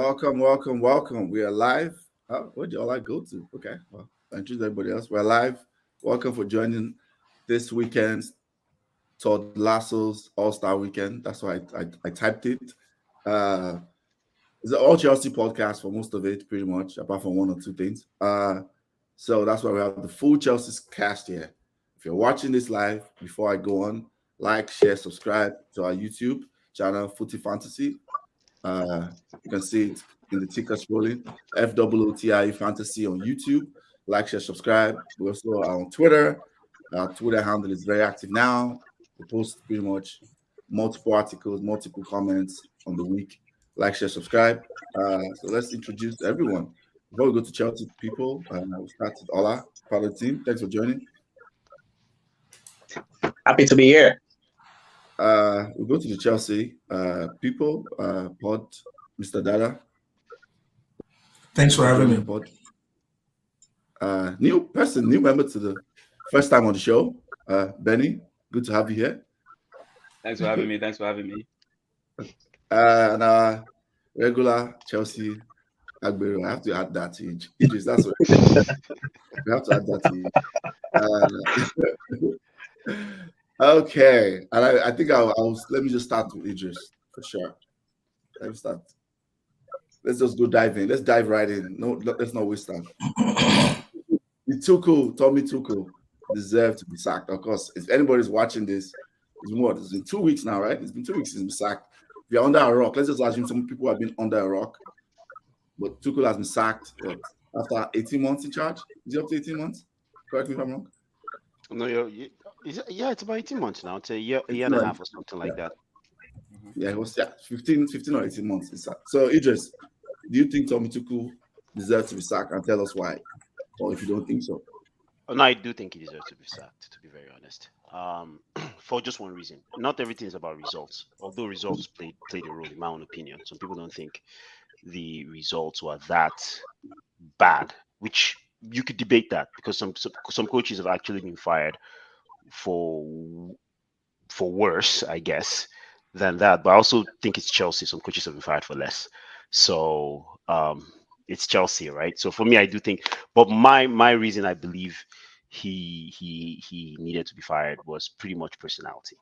Welcome, welcome, welcome. We are live. Where did all I go to? Okay, well, introduce everybody else. We're live. Welcome for joining this weekend's Todd Lasso's All-Star Weekend. That's why I typed it. Uh, it's an all Chelsea podcast for most of it, pretty much, apart from one or two things. So that's why we have the full Chelsea's cast here. If you're watching this live, before I go on, like, share, subscribe to our YouTube channel, Footy Fantasy. You can see it in the ticker scrolling. FOOTIE Fantasy on YouTube. Like, share, subscribe. We also are on Twitter. Our Twitter handle is very active now. We post pretty much multiple articles, multiple comments on the week. Like, share, subscribe. So let's introduce everyone. Before we go to Chelsea people, we'll start with Ola, part of the team. Thanks for joining. Happy to be here. We'll go to the Chelsea people. Pod, Mr. Dada. Thanks for having me. Pod. New member to the first time on the show. Benny, good to have you here. Thanks for having me. And regular Chelsea Agbero. I have to add that to Idris. That's what we have to add that to Okay, and I think I'll let me just start with Idris for sure. Let me start. Let's just go dive in. Let's dive right in. No, let's not waste time. Tommy Tuchel deserved to be sacked. Of course, if anybody's watching this, it's been 2 weeks now, right? It's been 2 weeks since he's been sacked. If you're under a rock, let's just assume some people have been under a rock. But Tuchel has been sacked after 18 months in charge. Is he up to 18 months? Correct me if I'm wrong. No, it's about 18 months now. It's a year and a half or something like that. Yeah, it was 15 or 18 months. So, Idris, do you think Tommy Tuchel deserves to be sacked? And tell us why. Or if you don't think so. No, I do think he deserves to be sacked, to be very honest. For just one reason. Not everything is about results. Although results played a role, in my own opinion. Some people don't think the results were that bad, which you could debate that because some coaches have actually been fired for worse, I guess, than that. But I also think it's Chelsea. Some coaches have been fired for less. So it's Chelsea, right? So for me, I do think. But my reason I believe he needed to be fired was pretty much personality,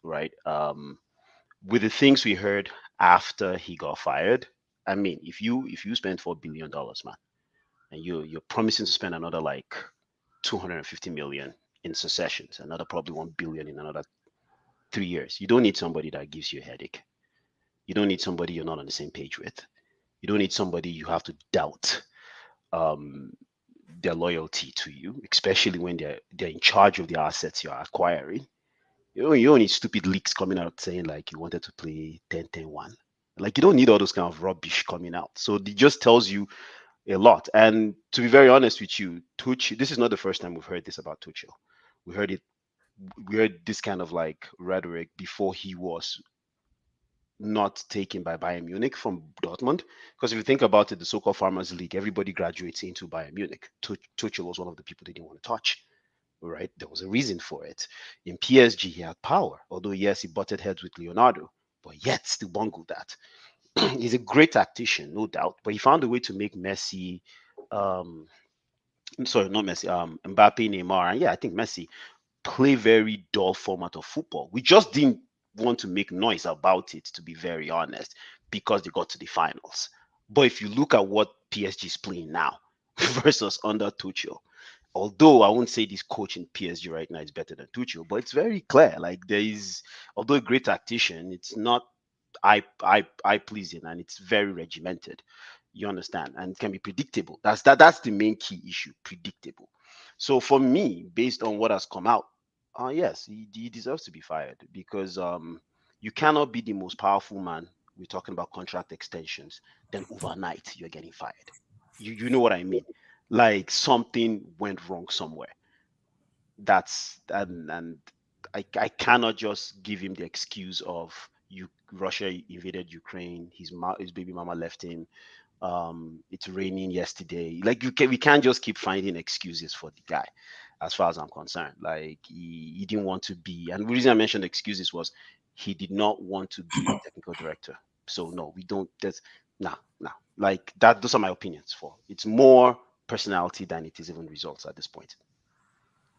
right? With the things we heard after he got fired, I mean, if you spend $4 billion, man, and you're promising to spend another like 250 million in successions, another probably 1 billion in another 3 years. You don't need somebody that gives you a headache. You don't need somebody you're not on the same page with. You don't need somebody you have to doubt their loyalty to you, especially when they're in charge of the assets you're acquiring. You don't need stupid leaks coming out saying like you wanted to play 10-10-1. Like you don't need all those kind of rubbish coming out. So it just tells you a lot. And to be very honest with you, Tuchel, this is not the first time we've heard this about Tuchel. We heard this kind of like rhetoric before he was not taken by Bayern Munich from Dortmund. Because if you think about it, the so-called Farmers League, everybody graduates into Bayern Munich. Tuchel was one of the people they didn't want to touch. Right? There was a reason for it. In PSG, he had power. Although, yes, he butted heads with Leonardo, but yet still bungled that. He's a great tactician, no doubt, but he found a way to make Messi, Mbappe, Neymar, and I think Messi play very dull format of football. We just didn't want to make noise about it, to be very honest, because they got to the finals. But if you look at what PSG is playing now versus under Tuchel, although I won't say this coach in PSG right now is better than Tuchel, but it's very clear. Like there is, although a great tactician, it's not eye pleasing, and it's very regimented. You understand, and it can be predictable. That's the main key issue, predictable. So for me, based on what has come out, yes, he deserves to be fired because you cannot be the most powerful man. We're talking about contract extensions. Then overnight you're getting fired. You know what I mean? Like something went wrong somewhere. And I cannot just give him the excuse of Russia invaded Ukraine. His baby mama left him. It's raining yesterday. Like we can't just keep finding excuses for the guy. As far as I'm concerned, like he didn't want to be. And the reason I mentioned excuses was he did not want to be a technical director. So no, we don't. That's nah. Like that, those are my opinions for. It's more personality than it is even results at this point.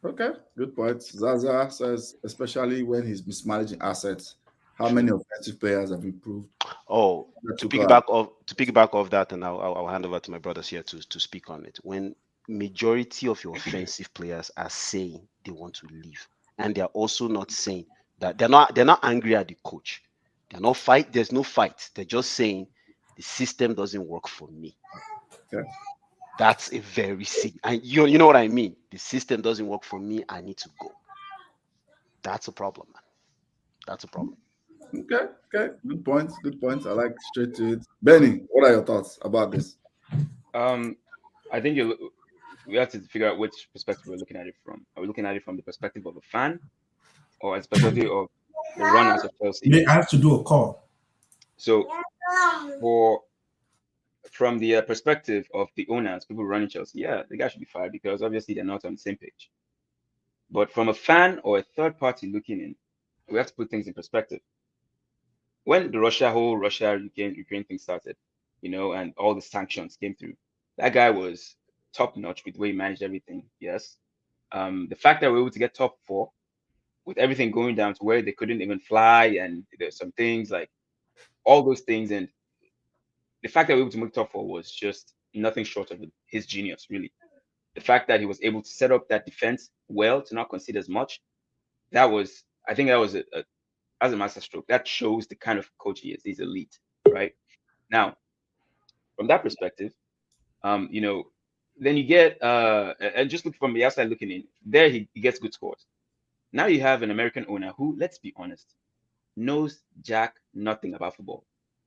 Okay, good point. Zaza says, especially when he's mismanaging assets, how True. many offensive players have improved? Oh, That to Tuchel piggyback off that, and I'll hand over to my brothers here to speak on it. When majority of your offensive players are saying they want to leave, and they're also not saying that they're not angry at the coach. They're not fight. There's no fight. They're just saying the system doesn't work for me. Okay. That's a very sick. And you know what I mean. The system doesn't work for me. I need to go. That's a problem, man. That's a problem. Okay, okay. Good points. Good points. I like straight to it. Benny, what are your thoughts about this? I think we have to figure out which perspective we're looking at it from. Are we looking at it from the perspective of a fan or as perspective of the runners of Chelsea? I have to do a call. So for from the perspective of the owners, people running Chelsea, yeah, the guy should be fired because obviously they're not on the same page. But from a fan or a third party looking in, we have to put things in perspective. When the whole Ukraine thing started, and all the sanctions came through, that guy was top notch with the way he managed everything. Yes. The fact that we were able to get top four with everything going down to where they couldn't even fly, and there's some things like all those things, and the fact that we were able to make top four was just nothing short of his genius, really. The fact that he was able to set up that defense well to not concede as much, I think that was as a masterstroke. That shows the kind of coach he is. He's elite, right? Now, from that perspective, then you get and just look from the outside looking in, there he gets good scores. Now you have an American owner who, let's be honest, knows jack nothing about football,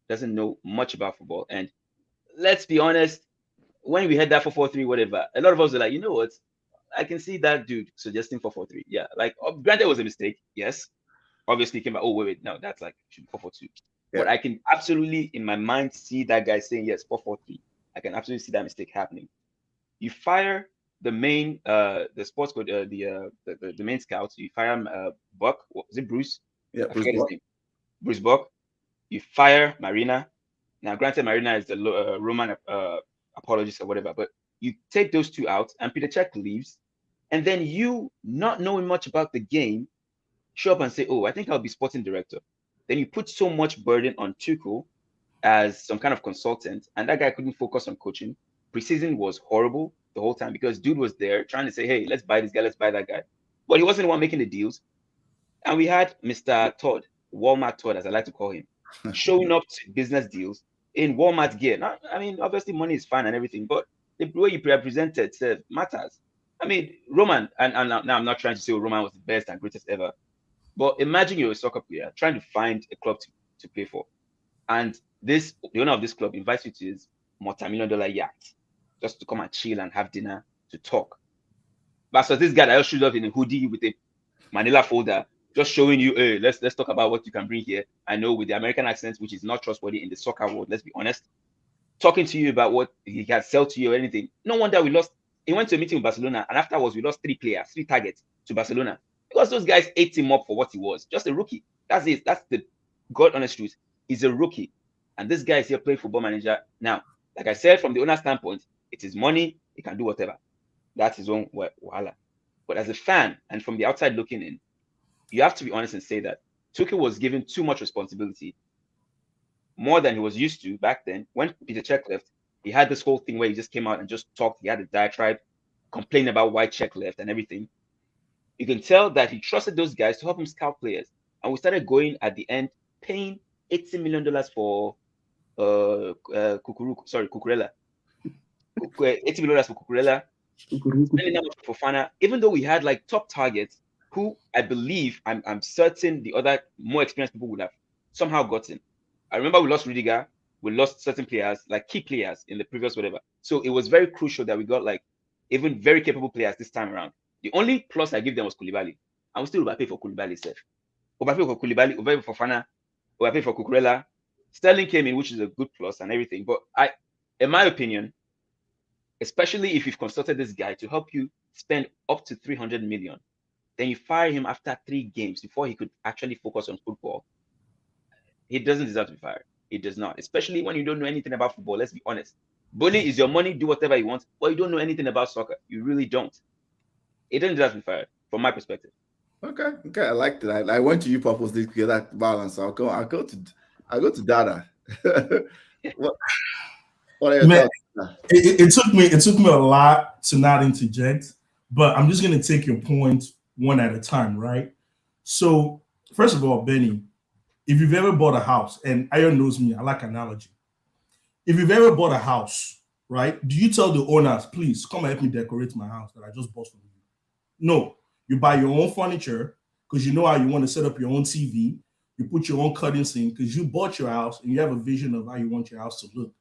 doesn't know much about football. And let's be honest, when we had that 4-4-3, whatever, a lot of us were like, you know what? I can see that dude suggesting 4-4-3. Yeah, like granted it was a mistake. Yes, obviously came back. Oh wait, no, that's like should be 4-4-2. Yeah. But I can absolutely in my mind see that guy saying yes 4-4-3. I can absolutely see that mistake happening. You fire the main the sports code the main scout. You fire Buck. What was it, Bruce? Yeah, I Bruce forget his Buck. name. Bruce Buck. You fire Marina. Now, granted, Marina is the Roman apologist or whatever, but you take those two out, and Peter Cech leaves, and then you, not knowing much about the game, show up and say, "Oh, I think I'll be sporting director." Then you put so much burden on Tuchel as some kind of consultant, and that guy couldn't focus on coaching. Preseason was horrible the whole time because dude was there trying to say, "Hey, let's buy this guy, let's buy that guy," but he wasn't the one making the deals. And we had Mr. Todd, Walmart Todd, as I like to call him, showing up to business deals in Walmart gear. Now, I mean, obviously money is fine and everything, but the way you represented matters. I mean, Roman, and now I'm not trying to say Roman was the best and greatest ever, but imagine you're a soccer player trying to find a club to play for. And the owner of this club invites you to his multi-million-dollar yacht just to come and chill and have dinner to talk. But so this guy that just shows up in a hoodie with a Manila folder, just showing you, hey, let's talk about what you can bring here. I know with the American accent, which is not trustworthy in the soccer world, let's be honest. Talking to you about what he can sell to you or anything. No wonder we lost. He went to a meeting with Barcelona, and afterwards we lost 3 targets to Barcelona because those guys ate him up for what he was, just a rookie. That's it. That's the God honest truth. He's a rookie, and this guy is here playing football manager now. Like I said, from the owner's standpoint, it is money. He can do whatever. That's his own wahala. But as a fan and from the outside looking in, you have to be honest and say that Tuchel was given too much responsibility, more than he was used to back then. When Peter Cech left, he had this whole thing where he just came out and just talked. He had a diatribe, complained about why Cech left and everything. You can tell that he trusted those guys to help him scout players. And we started going at the end, paying $80 million for Cucurella. $80 million for Cucurella. Spending that much for Fofana, even though we had like top targets who I believe I'm certain the other more experienced people would have somehow gotten. I remember we lost Rudiger, we lost certain players, like key players in the previous whatever. So it was very crucial that we got like even very capable players this time around. The only plus I give them was Koulibaly. I will still overpay for Koulibaly self. Overpay for Koulibaly, overpay for Fofana, overpay for Cucurella. Sterling came in, which is a good plus and everything. But in my opinion, especially if you've consulted this guy to help you spend up to 300 million, then you fire him after 3 games before he could actually focus on football. He doesn't deserve to be fired. It does not, especially when you don't know anything about football. Let's be honest. Bully is your money, do whatever you want, but you don't know anything about soccer. You really don't. It doesn't deserve to be fired, from my perspective. Okay, I liked it. I went to you purposely to get that balance. I'll go to Dada. what are your Man, thoughts? it took me a lot to not interject, but I'm just gonna take your point one at a time, right? So first of all, Benny, if you've ever bought a house, and Iron knows me, I like analogy. If you've ever bought a house, right, do you tell the owners, please come and help me decorate my house that I just bought from you? No, you buy your own furniture because you know how you want to set up your own TV. You put your own curtains in because you bought your house and you have a vision of how you want your house to look.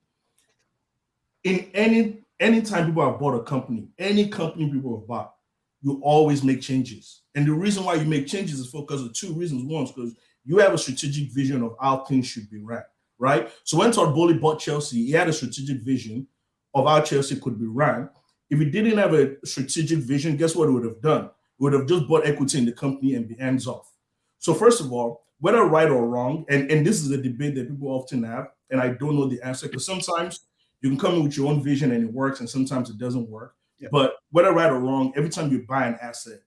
In any time people have bought a company, any company people have bought, you always make changes. And the reason why you make changes is because of two reasons. One is because you have a strategic vision of how things should be ran, right? So when Todd Bowley bought Chelsea, he had a strategic vision of how Chelsea could be ran. If he didn't have a strategic vision, guess what he would have done? He would have just bought equity in the company and be hands off. So first of all, whether right or wrong, and this is a debate that people often have, and I don't know the answer, because sometimes you can come in with your own vision and it works, and sometimes it doesn't work. Yeah. But whether right or wrong, every time you buy an asset,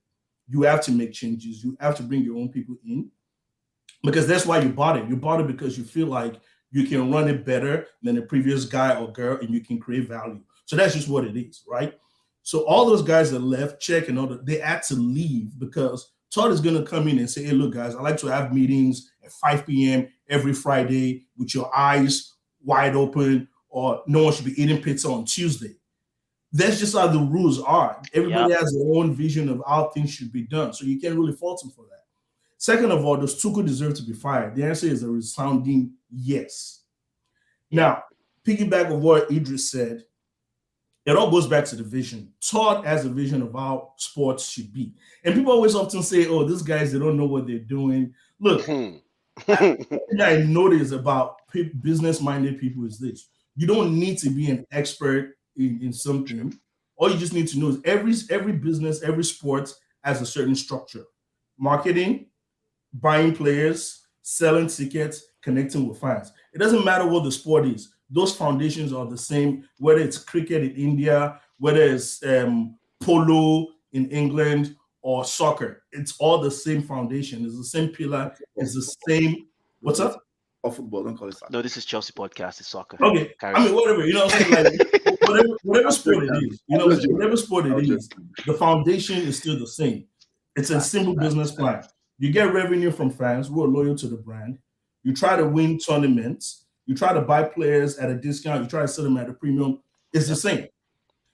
you have to make changes. You have to bring your own people in, because that's why you bought it. You bought it because you feel like you can run it better than the previous guy or girl, and you can create value. So that's just what it is, right? So all those guys that left, Czech and all that, they had to leave because Todd is going to come in and say, hey, look, guys, I like to have meetings at 5 p.m. every Friday with your eyes wide open, or no one should be eating pizza on Tuesday. That's just how the rules are. Everybody has their own vision of how things should be done. So you can't really fault him for that. Second of all, does Tuchel deserve to be fired? The answer is a resounding yes. Now, piggyback of what Idris said, it all goes back to the vision. Todd has a vision of how sports should be. And people always often say, oh, these guys, they don't know what they're doing. Look, what I notice about business-minded people is this. You don't need to be an expert in something. All you just need to know is every business, every sport has a certain structure. Marketing, buying players, selling tickets, connecting with fans. It doesn't matter what the sport is. Those foundations are the same, whether it's cricket in India, whether it's polo in England or soccer. It's all the same foundation. It's the same pillar. It's the same. What's up? Or football, don't call it soccer. No, this is Chelsea podcast. It's soccer. Okay. I mean, whatever. You know what I'm saying? Like, whatever sport it is. You know, whatever sport it is, the foundation is still the same. It's a simple business plan. You get revenue from fans who are loyal to the brand. You try to win tournaments. You try to buy players at a discount. You try to sell them at a premium. It's the same.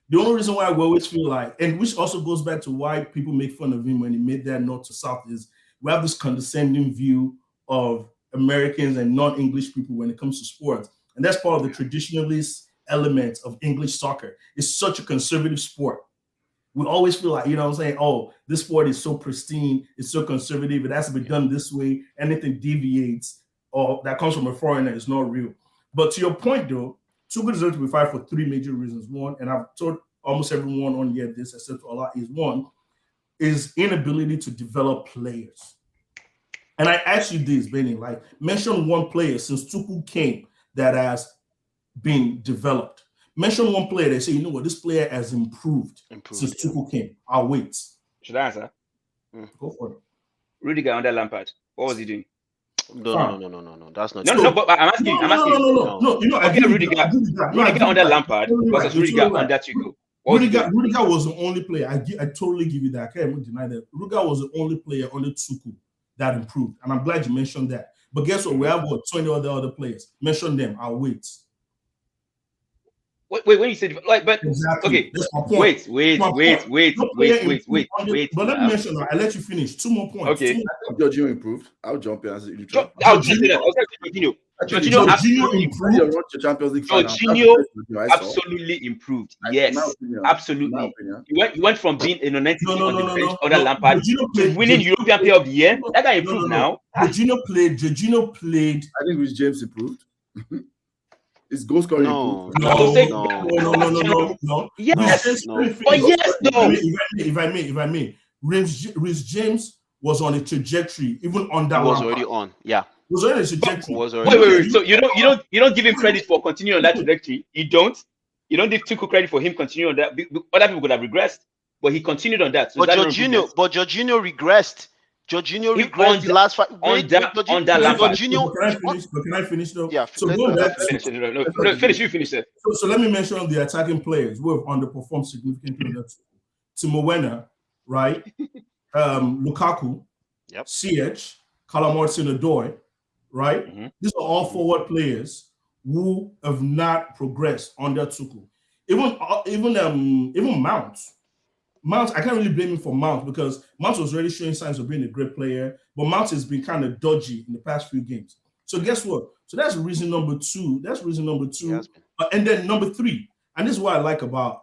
The only reason why we always feel like, and which also goes back to why people make fun of him when he made that north to south, is we have this condescending view of Americans and non-English people when it comes to sports. And that's part of the traditionalist element of English soccer. It's such a conservative sport. We always feel like, you know what I'm saying, oh, this sport is so pristine, it's so conservative, it has to be done this way. Anything deviates or that comes from a foreigner is not real. But to your point, though, Tuchel deserves to be fired for three major reasons. One, and I've told almost everyone on here this, except Allah, is one, is inability to develop players. And I asked you this, Benny, like, mention one player since Tuchel came that has been developed. Mention one player that say, you know what, this player has improved since Tuchel came. I'll wait. Should I answer? Go for it. Rudiger under Lampard. What was he doing? No. That's not. No. But I'm asking. No. You know, okay, Rudiger under Lampard versus Rudiger under Tuchel. Rudiger was the only player. I totally give you that. I can't deny that. Rudiger was the only player under Tuchel that improved, and I'm glad you mentioned that. But guess what? We have 20 other players. Mention them. I'll wait. Wait, when you said like, but exactly. Okay. That's my point. Wait. But let me mention that. I let you finish. 2 more points. Okay. Jorginho improved. I'll jump in as you try. Jorginho absolutely improved. Jorginho absolutely improved. Yes, absolutely. He went from being in a 90 on the bench under Lampard to winning European Player of the Year. That guy improved now. Jorginho played. I think Rich James improved. His goal scoring improved. No. Yes. No. If I may, Rich James was on a trajectory even under. He was already on. Yeah. was on a trajectory. Was Wait. already. So you don't give him credit for continuing on that trajectory. You don't give Tuchel credit for him continuing on that. Other people could have regressed, but he continued on that. So But Jorginho regressed. Jorginho If regressed on the the- last five. on that Lampard. Can I finish though? Yeah, So let- going let- back Finish it. No, finish. You finish it. so let me mention the attacking players who have underperformed significantly. That's Timo Werner, right? Lukaku, Yep. CH, Callum Hudson-Odoi, right? Mhm. These are all forward players who have not progressed under Tuchel. Even Mount. Mount, I can't really blame him for Mount because Mount was already showing signs of being a great player, but Mount has been kind of dodgy in the past few games. So guess what? So that's reason number two. And then number three, and this is what I like about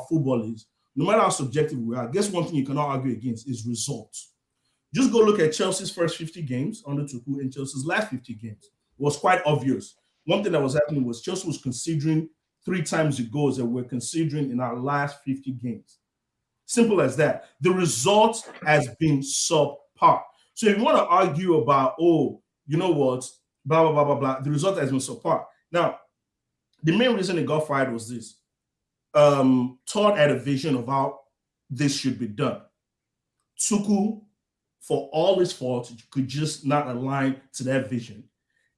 football is no matter how subjective we are, guess one thing you cannot argue against is results. Just go look at Chelsea's first 50 games under Tuchel and Chelsea's last 50 games. It was quite obvious. One thing that was happening was Chelsea was considering 3 times the goals that we're considering in our last 50 games. Simple as that. The result has been subpar. So if you want to argue about, oh, you know what, blah, blah, blah, blah, blah, the result has been subpar. Now, the main reason he got fired was this. Todd had a vision of how this should be done. Tuchel, for all his faults, could just not align to that vision.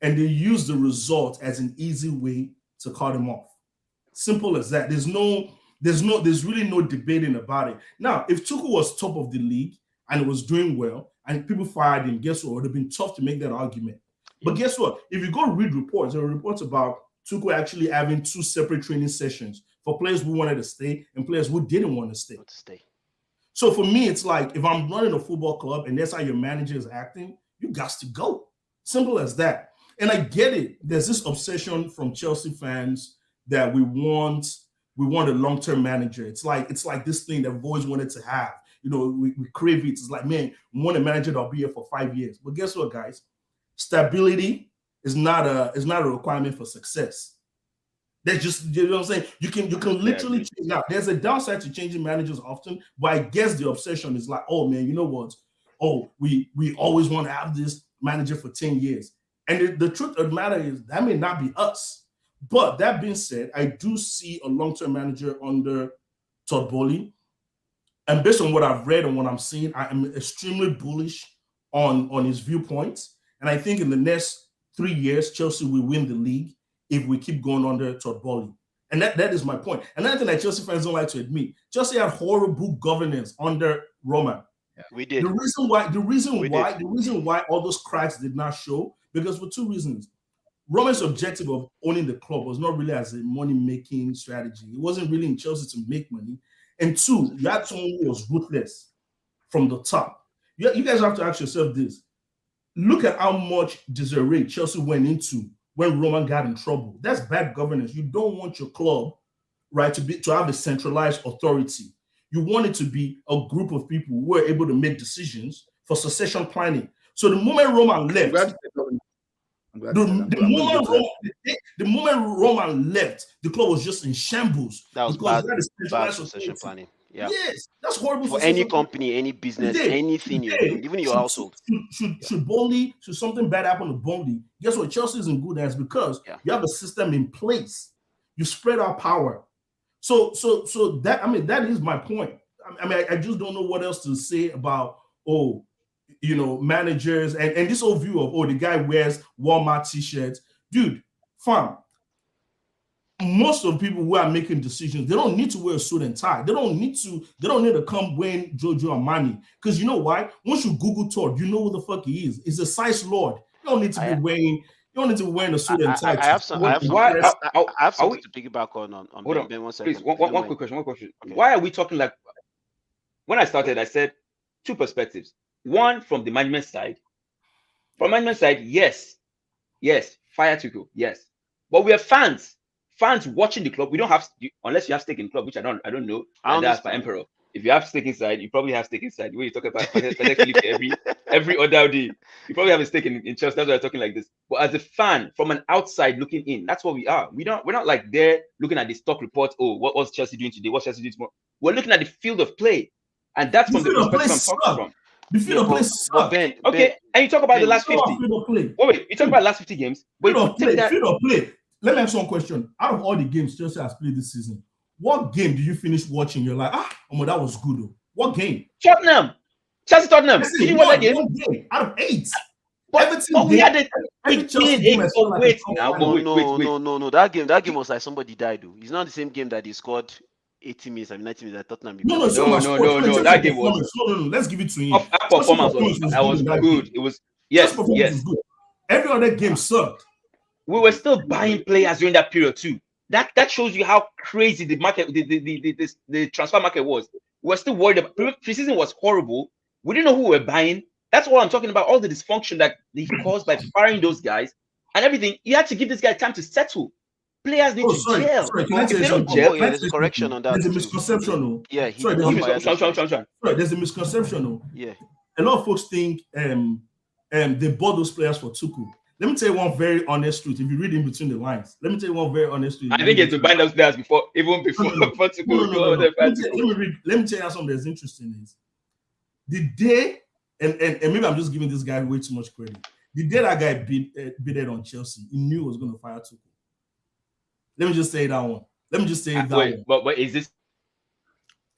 And they used the result as an easy way to cut him off. Simple as that. There's really no debating about it. Now, if Tuchel was top of the league and was doing well and people fired him, guess what? It would have been tough to make that argument. But guess what? If you go read reports, there are reports about Tuchel actually having 2 separate training sessions for players who wanted to stay and players who didn't want to stay. So for me, it's like if I'm running a football club and that's how your manager is acting, you got to go. Simple as that. And I get it. There's this obsession from Chelsea fans that we want a long-term manager. It's like this thing that we've always wanted to have. You know, we crave it. It's like, man, we want a manager that'll be here for 5 years. But guess what, guys? Stability is not a requirement for success. That's just, you know what I'm saying? You can literally change. Now, there's a downside to changing managers often, but I guess the obsession is like, oh man, you know what? Oh, we always want to have this manager for 10 years. And the truth of the matter is that may not be us. But that being said, I do see a long-term manager under Todd Boehly. And based on what I've read and what I'm seeing, I am extremely bullish on his viewpoints. And I think in the next 3 years, Chelsea will win the league if we keep going under Todd Boehly. And that is my point. Another thing that Chelsea fans don't like to admit, Chelsea had horrible governance under Roman. Yeah, we did. The reason why all those cracks did not show, because for 2 reasons. Roman's objective of owning the club was not really as a money-making strategy. It wasn't really in Chelsea to make money. And 2, you had someone who was ruthless from the top. You guys have to ask yourself this. Look at how much disarray Chelsea went into when Roman got in trouble. That's bad governance. You don't want your club, right, to have a centralized authority. You want it to be a group of people who are able to make decisions for succession planning. So the moment Roman left, the moment Roman left, the club was just in shambles. That was bad succession planning. Yeah. Yes, that's horrible for any company, any business, anything you're doing, even your household. Should something bad happen to Burnley? Guess what? Chelsea isn't good as because you have a system in place. You spread out power. So that that is my point. I just don't know what else to say about managers and this whole view of the guy wears Walmart t-shirts. Dude, fam. Most of the people who are making decisions, they don't need to wear a suit and tie. They don't need to come wearing Giorgio Armani. Because you know why? Once you Google Todd, you know who the fuck he is. He's a size lord. You don't need to be wearing a suit and tie. I have something to piggyback on hold on. Ben, 1 second. Please, one quick question. Okay. Why are we talking like when I started, I said 2 perspectives. One from the management side. From management side, yes, fire Tuchel, yes. But we are fans watching the club. We don't have, unless you have stake in the club, which I don't know. And that's by Emperor. If you have stake inside, you probably have stake inside. The way you talk about every other day, you probably have a stake in Chelsea. That's why I'm talking like this. But as a fan, from an outside looking in, that's what we are. We're not like there looking at the stock report. Oh, what's Chelsea doing today? What's Chelsea doing tomorrow? We're looking at the field of play, and that's from the perspective I'm talking from. The field of play but sucked. Ben, Okay, and you talk about the last Field 50. of play. Wait, you talk about the last 50 games. Wait, Field of take play. that. Field of play. Let me ask you one question. Out of all the games Chelsea has played this season, what game did you finish watching? You're like, that was good. Though. What game? Tottenham. Chelsea Tottenham. Did you watch that game? One game out of 8. But we had it. Every Chelsea game has felt like Wait a now. top But final. wait. No. That game was like somebody died. Though. It's not the same game that they scored 80 minutes, 90 minutes at Tottenham. No. That game was. No. Let's give it to him. Our performance was good. It was yes. Was good. Every other game sucked. We were still buying players during that period too. That shows you how crazy the market, the transfer market was. We were still worried about. Preseason was horrible. We didn't know who we were buying. That's what I'm talking about. All the dysfunction that he caused by firing those guys and everything. You had to give this guy time to settle. Players need to gel. Sorry, can I If say they don't something? gel, There's a correction on that. There's a too. misconception. Yeah, Sorry, there's a misconception. Yeah. A lot of folks think they bought those players for Tuchel. Let me tell you one very honest truth. If you read in between the lines, let me tell you one very honest truth. I think it's to bind those players before Tuchel. No. Let me tell you something that's interesting is the day, and maybe I'm just giving this guy way too much credit. The day that guy bidded on Chelsea, he knew he was going to fire Tuchel. Let me just say that one. Let me just say that one. But is this?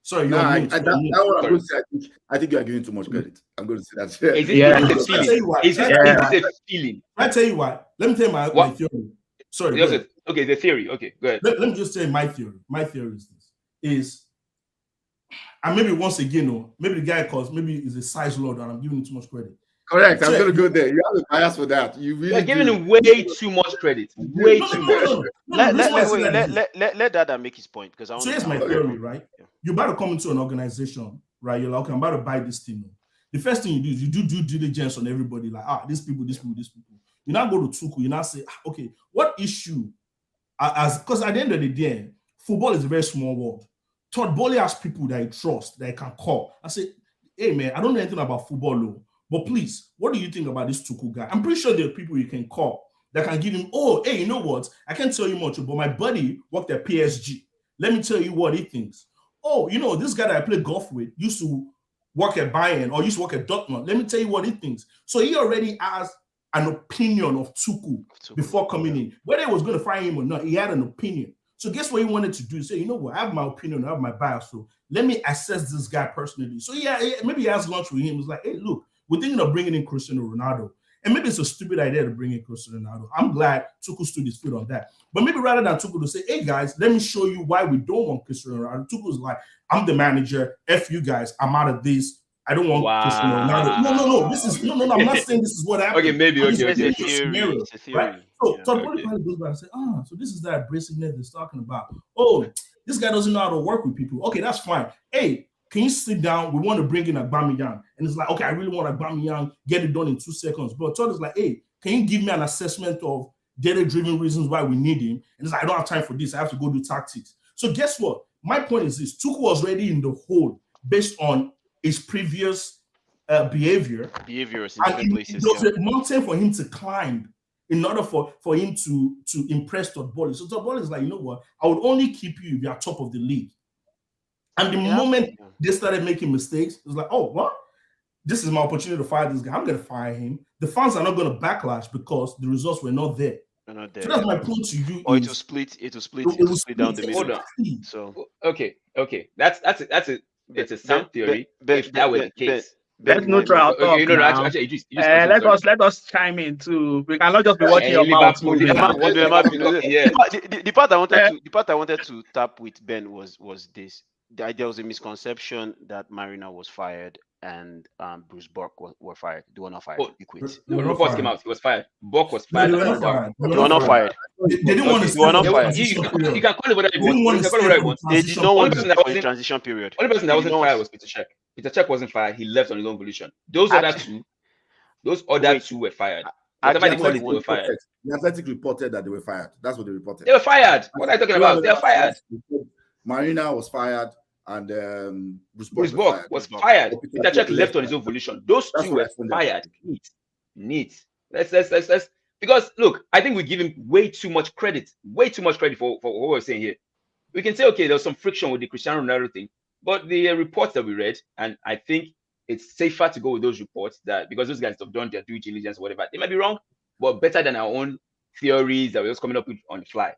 Sorry, no, I think you are giving too much credit. I'm going to say that. Is it a feeling? I tell you what. Let me tell you my theory. Sorry. Okay, the theory. Okay, go ahead. Let me just say my theory. My theory is this: and maybe once again, maybe the guy maybe is a size lord, and I'm giving him too much credit. Correct. I'm going to go there. You have a bias for that. You're giving him way too much credit. Way too much. Let Dada make his point because I want. So here's my theory, right? Yeah. You're about to come into an organization, right? You're like, okay, I'm about to buy this thing. The first thing you do is you do due diligence on everybody. Like, these people. You now go to Tuchel. You now say, okay, what issue? Because at the end of the day, football is a very small world. Todd Bowley has people that he trusts, that he can call. I say, hey man, I don't know anything about football, though. But please, what do you think about this Tuchel guy? I'm pretty sure there are people you can call that can give him, hey, you know what? I can't tell you much, but my buddy worked at PSG. Let me tell you what he thinks. Oh, this guy that I play golf with used to work at Bayern or used to work at Dortmund. Let me tell you what he thinks. So he already has an opinion of Tuchel before coming in. Whether he was going to fire him or not, he had an opinion. So guess what he wanted to do? Say, you know what? I have my opinion, I have my bias. So let me assess this guy personally. So yeah, maybe he has lunch with him. It's like, hey, look, we're thinking of bringing in Cristiano Ronaldo. And maybe it's a stupid idea to bring in Cristiano Ronaldo. I'm glad Tuchel stood his feet on that. But maybe rather than Tuchel to say, hey, guys, let me show you why we don't want Cristiano Ronaldo. Tuchel's like, I'm the manager. F you guys. I'm out of this. I don't want Cristiano Ronaldo. No. I'm not saying this is what happened. Okay, maybe. Okay. It's a theory. Right? So Todd probably goes back and say, so this is that abrasiveness he's talking about. Oh, this guy doesn't know how to work with people. Okay, that's fine. Hey, can you sit down? We want to bring in Aubameyang. And it's like, okay, I really want Aubameyang, get it done in 2 seconds. But Todd is like, hey, can you give me an assessment of data-driven reasons why we need him? And it's like, I don't have time for this. I have to go do tactics. So guess what? My point is this. Tuchel was already in the hole based on his previous behavior. Behaviors in different places. It was a mountain for him to climb in order for him to impress Todd Bowley. So Todd Bowley is like, you know what? I would only keep you if you are top of the league. And the moment they started making mistakes, it was like, oh, what? This is my opportunity to fire this guy. I'm going to fire him. The fans are not going to backlash because the results were not there. They're not there. So that's my point to you. Or it will split down the middle. Hold on. So okay. It's a sound theory. If that were the case. Let's neutral our talk now. Let us chime in too. We cannot just be watching your mouth. The part I wanted to tap with Ben was this. There was a misconception that Marina was fired and Bruce Bork were fired. They were not fired. He quit. The reports came out. He was fired. Bork was fired. They were not fired. They didn't want to. They were not fired. You can call it whatever you want. They did not want to stay for the transition period. Only person that wasn't fired was Peter Cech. Peter Cech wasn't fired. He left on his own volition. Those other two were fired. Whatever they call it, they were fired. The Athletic reported that they were fired. That's what they reported. They were fired. What are you talking about? They are fired. Marina was fired. And Bruce Bork was fired. Peter Cech left on his own volition. Those two were fired. Neat. Let's because look, I think we give him way too much credit for what we're saying here. We can say, okay, there was some friction with the Cristiano Ronaldo thing, but the reports that we read, and I think it's safer to go with those reports that because those guys have done their due diligence or whatever. They might be wrong, but better than our own theories that we're just coming up with on the fly.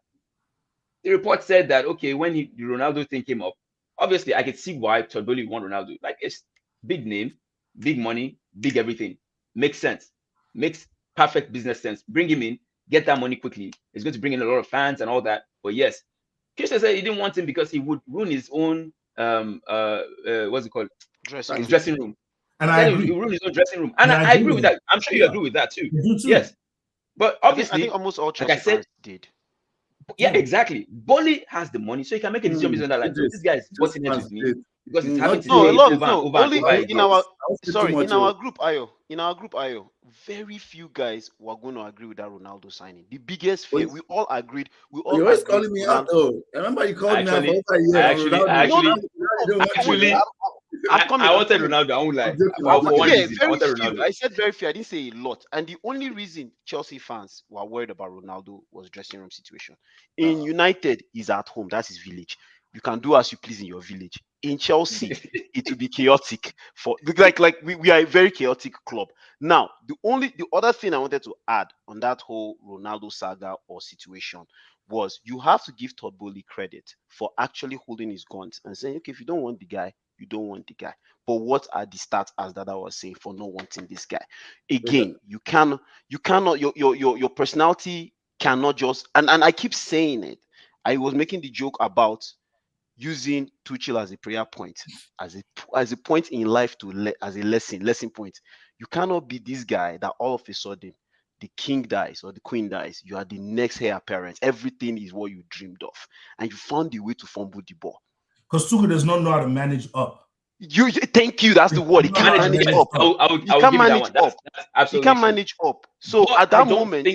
The report said that, okay, when the Ronaldo thing came up, obviously I could see why Todd Boehly want Ronaldo. Like, it's big name, big money, big everything. Makes sense. Makes perfect business sense. Bring him in, get that money quickly. It's going to bring in a lot of fans and all that. But yes, Christian said he didn't want him because he would ruin his own what's it called? Dressing room. And I agree. He ruined his own dressing room. And I agree with that. I'm sure you agree with that too. Yes. But obviously, I think almost all Chelsea fans did. Yeah, exactly. Boehly has the money, so he can make a decision based on that. Like, this guy is butting heads with me because he's having to in our group, Ayo, very few guys were going to agree with that Ronaldo signing. The biggest fear, we all agreed. You're always calling me out, though. Remember, you called me out for a year. I wanted Ronaldo. I won't lie. I said very few. I didn't say a lot. And the only reason Chelsea fans were worried about Ronaldo was dressing room situation. In United, he's at home. That's his village. You can do as you please in your village. In Chelsea, it will be chaotic. We are a very chaotic club. Now, the other thing I wanted to add on that whole Ronaldo saga or situation was you have to give Todd Boehly credit for actually holding his guns and saying, okay, if you don't want the guy, you don't want the guy. But what are the stats, as Dada was saying, for not wanting this guy? Again, you cannot, your personality cannot just, and I keep saying it. I was making the joke about using Tuchel as a prayer point, as a point in life as a lesson point. You cannot be this guy that all of a sudden the king dies or the queen dies. You are the next heir apparent. Everything is what you dreamed of, and you found the way to fumble the ball. Because Tuchel does not know how to manage up. Thank you. That's the word. He can't manage up. He can't manage up. He can't manage up. So at that moment,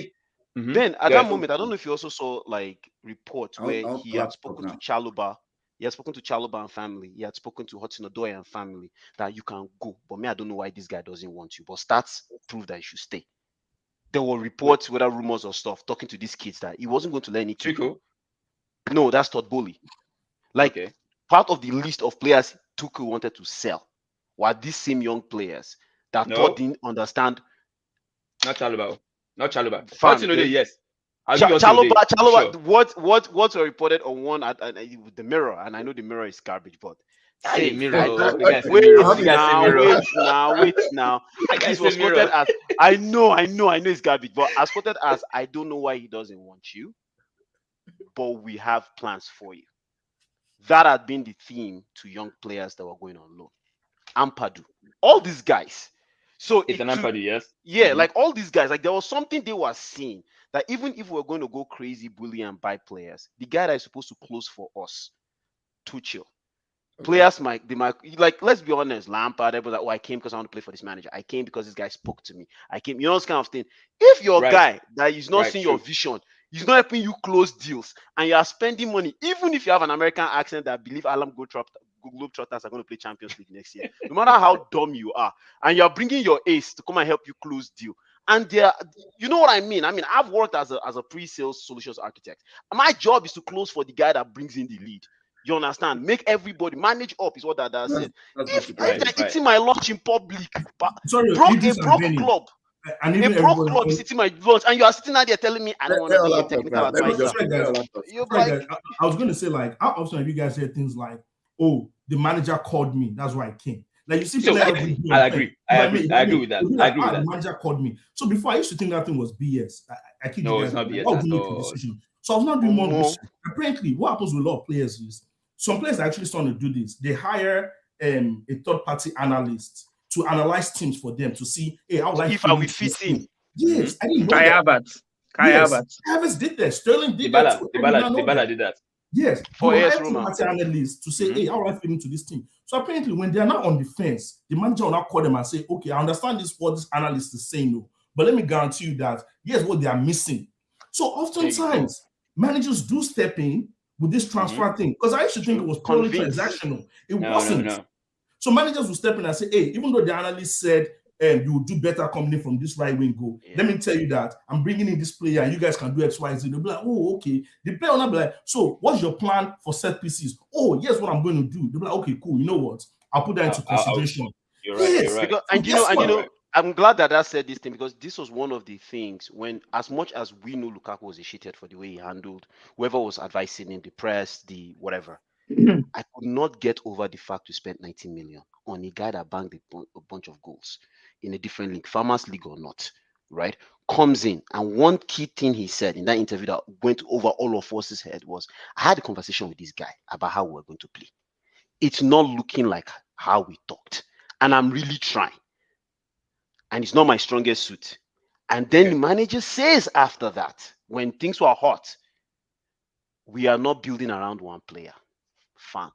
then at that moment, I don't know if you also saw like reports where he had spoken to Chalobah. He had spoken to Chalobah and family. He had spoken to Hudson-Odoi and family that you can go. But me, I don't know why this guy doesn't want you. But stats prove that you should stay. There were reports, whether rumors or stuff, talking to these kids that he wasn't going to let any Tuchel. No, that's Todd Boehly. Part of the list of players Tuchel wanted to sell were these same young players that Todd didn't understand. Not Chalobah. Yes. Chalobah. What's reported on one at the Mirror, and I know the Mirror is garbage, but wait now. This was quoted as I know it's garbage, but as quoted as I don't know why he doesn't want you, but we have plans for you. That had been the theme to young players that were going on loan. Ampadu, all these guys. So it's an Ampadu, yes. Yeah, like all these guys, like there was something they were seeing that even if we're going to go crazy, bully and buy players, the guy that is supposed to close for us, Tuchel. Players might like, let's be honest, Lampard, everybody like, I came because I want to play for this manager. I came because this guy spoke to me. I came, this kind of thing. If your guy that is not seeing your vision, he's not helping you close deals, and you are spending money, even if you have an American accent that believe Harlem Globetrotters are going to play Champions League next year, no matter how dumb you are, and you are bringing your ace to come and help you close deal. And you know what I mean? I've worked as a pre-sales solutions architect. My job is to close for the guy that brings in the lead. You understand? Make everybody manage up is what that said. If they're eating my lunch in public, Sorry, a broke club. And even a broke club is sitting my lunch, and you are sitting out there telling me I don't want to be a technical advisor. I was going to say, like, how often have you guys heard things like, "Oh, the manager called me, that's why I came." Like, you see, I agree. I agree with that. The manager called me. So before I used to think that thing was BS. I keep it's not BS. So I was not doing more research. Apparently, what happens with a lot of players is some players are actually starting to do this. They hire a third-party analyst to analyze teams for them to see, hey, how like if I will fit in. Yes, I didn't know Kai Havertz did that. Sterling did that. Dybala did that. Yes, for analysts to say, hey, how I fit into this team. So apparently, when they are not on the fence, the manager will now call them and say, okay, I understand this what this analyst is saying, no, but let me guarantee you that here's what they are missing. So oftentimes, managers do step in with this transfer thing, because I used to think it was purely transactional. It wasn't. No. So managers will step in and say, hey, even though the analyst said you will do better coming in from this right wing goal, let me tell you that I'm bringing in this player and you guys can do X, Y, Z. They'll be like, oh, okay. The player will not be like, so what's your plan for set pieces? Oh, here's what I'm going to do. They'll be like, okay, cool. You know what? I'll put that into consideration. You're right. You're right. Because, and you know, I'm glad that I said this thing, because this was one of the things when, as much as we know Lukaku was a shithead for the way he handled whoever was advising him, the press, the whatever, I could not get over the fact we spent 90 million on a guy that banged a bunch of goals in a different league, Farmers League or not, right? Comes in, and one key thing he said in that interview that went over all of us' head was, I had a conversation with this guy about how we're going to play. It's not looking like how we talked, and I'm really trying. And it's not my strongest suit. And then the manager says after that, when things were hot, we are not building around one player. Fine.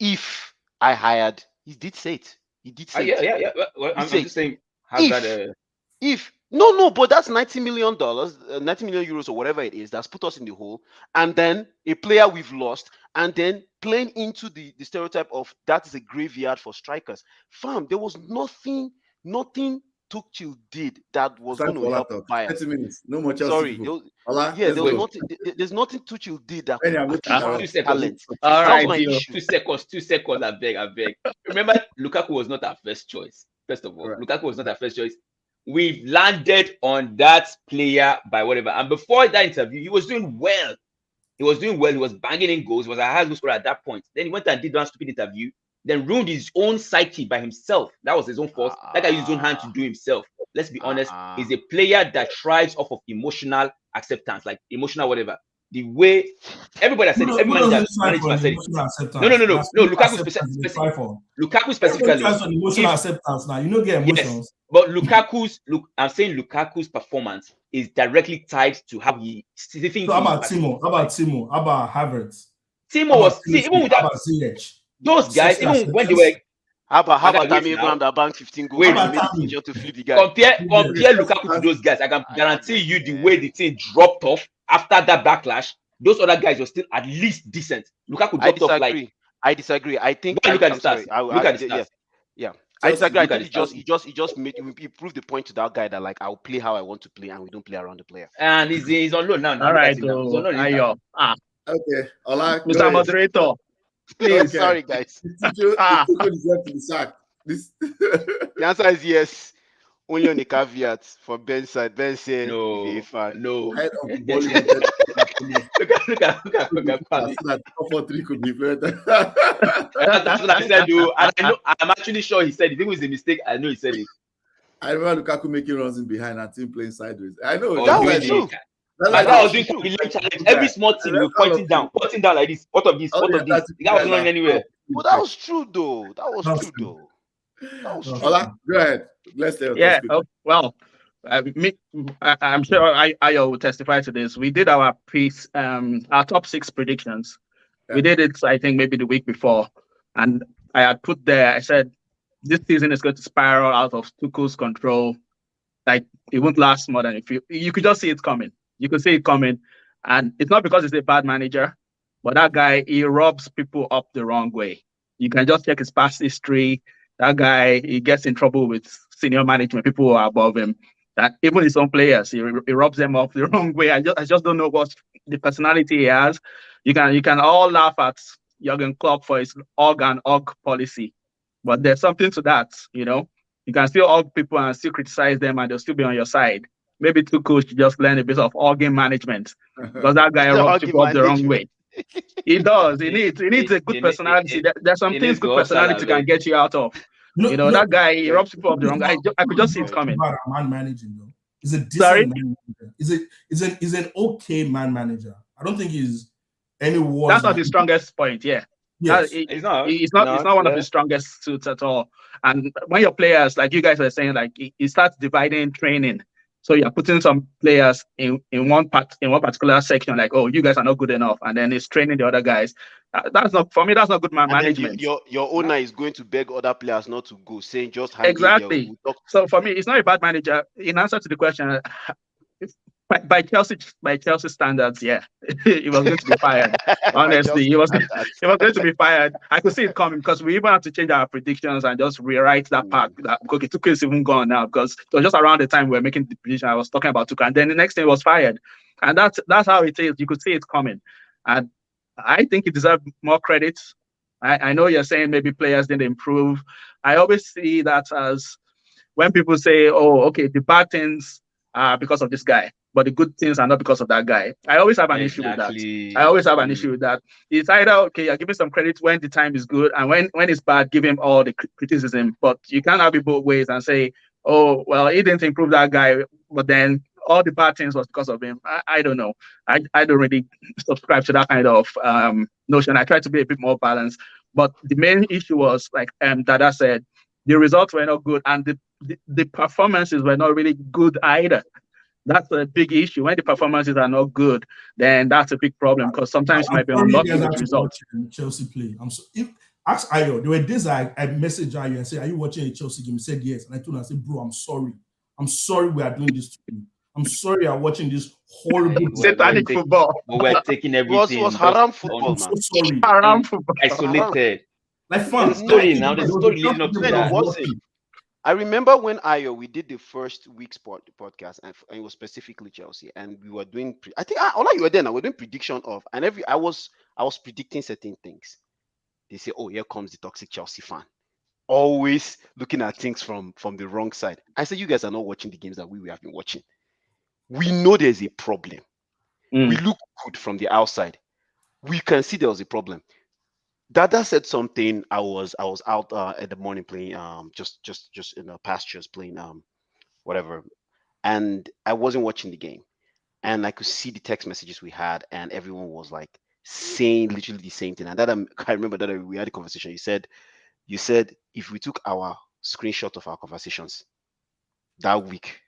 If I hired, he did say it. He did say it. Yeah. Well, I'm just saying, But that's $90 million, 90 million euros or whatever it is, that's put us in the hole. And then a player we've lost, and then playing into the stereotype of that is a graveyard for strikers. Fam, there was nothing Tuchel did that was going to help Bayern. 30 minutes. No more Chelsea. Sorry, there's nothing Tuchel did that could 2 seconds. talent. All right, 2 seconds. I beg. Remember, Lukaku was not our first choice. First of all, Lukaku was not our first choice. We've landed on that player by whatever. And before that interview, he was doing well. He was banging in goals. He was a high goal scorer at that point. Then he went and did one stupid interview, then ruined his own psyche by himself. That was his own fault. That guy used his own hand to do himself. Let's be honest. He's a player that thrives off of emotional acceptance, like emotional whatever. The way everybody said it, every manager said it. No. Lukaku specifically. Emotional acceptance now. You don't get emotions. Yes, but I'm saying Lukaku's performance is directly tied to how he thinks. So how about Timo? How about Havertz? Timo was even with that. Those guys, even when they were. How about Tammy Abraham that banked 15 goals? To flip the guy. Compare Lukaku to those guys. I can guarantee you the way the team dropped off after that backlash. Those other guys were still at least decent. Lukaku dropped off like. I disagree. I think. Look at the stats. Look at the stats. Yeah. I disagree. I think he proved the point to that guy that like I'll play how I want to play, and we don't play around the player. And he's on loan now. All right, Okay, Mr. Moderator. Please, sorry guys. The answer is yes. Only on the caveat for Ben's side. Ben said no. Look at that 4-3 could be better. That's what I said, dude. I'm actually sure he said it. If it was a mistake, I know he said it. I remember Lukaku making runs in behind and team playing sideways. I know that was true. That was doing challenge. Every small team will pointing down like this. What of this? That was not going anywhere. But that was true though. Ola, go ahead. Let's say I'm sure Ayo will testify to this. We did our our top 6 predictions. Yeah. We did it, I think, maybe the week before, and I had put there. I said this season is going to spiral out of Tuchel's control. Like it won't last more than you could just see it coming. You could see it coming, and it's not because he's a bad manager, but that guy, he rubs people up the wrong way. You can just check his past history. That guy, he gets in trouble with senior management, people who are above him. That even his own players, he rubs them up the wrong way. I just don't know what the personality he has. You can all laugh at Jurgen Klopp for his og policy, but there's something to that, you know. You can still og people and still criticize them, and they'll still be on your side. Maybe Tuchel should just learn a bit of organ management, because that guy rubs people up the wrong way. He does. He needs a good personality. There's some things good personality can get you out of. That guy, he rubs people up the wrong way. I could just see it coming. Man managing though. He's a decent man manager. He's an okay man manager. I don't think he's any worse. That's not his strongest point. Yeah. Yes. It's not one of his strongest suits at all. And when your players, like you guys were saying, like he starts dividing training. So you're putting some players in one particular section, like, oh, you guys are not good enough, and then it's training the other guys. That's not good management. Your owner is going to beg other players not to go, saying just exactly. So for me, it's not a bad manager. In answer to the question, by Chelsea standards, yeah, he was going to be fired. Honestly, he was going to be fired. I could see it coming because we even have to change our predictions and just rewrite that part. That Tuchel is even gone now because it was just around the time we were making the prediction. I was talking about Tuchel, and then the next thing he was fired, and that's how it is. You could see it coming, and I think he deserved more credit. I know you're saying maybe players didn't improve. I always see that as when people say, "Oh, okay, the bad things are because of this guy, but the good things are not because of that guy." I always have an issue with that. I Exactly. always have an issue with that. It's either okay, you're giving some credit when the time is good, and when it's bad, give him all the criticism. But you can't have it both ways and say, "Oh, well, he didn't improve that guy, but then all the bad things was because of him." I don't know. I don't really subscribe to that kind of notion. I try to be a bit more balanced. But the main issue was like Dada said, the results were not good, and the performances were not really good either. That's a big issue. When the performances are not good, then that's a big problem because sometimes you I'm might be sorry you unlucky guys with have the to results. watch Chelsea play. I'm so if ask Ayo. There were days I messaged Ayo and said, "Are you watching a Chelsea game?" He said yes, and I told him, I said, "Bro, I'm sorry. I'm sorry we are doing this to you. I'm sorry you are watching this horrible." Satanic football. We're taking everything. It was just haram on football, I'm man. so sorry. Haram football. isolated. Like The fam, story like, now, the there was a story Chelsea leading up to game No, I it that. was wasn't. watching. I remember when we did the first week's podcast, and it was specifically Chelsea, and we were doing. I think Ola, you were there. Now we're doing prediction of, and I was predicting certain things. They say, "Oh, here comes the toxic Chelsea fan, always looking at things from the wrong side." I said, "You guys are not watching the games that we have been watching. We know there's a problem. We look good from the outside. We can see there was a problem." Dada said something. I was out in the morning playing just in the pastures playing whatever, and I wasn't watching the game, and I could see the text messages we had, and everyone was like saying literally the same thing. And that I remember that we had a conversation. You said if we took our screenshot of our conversations that week,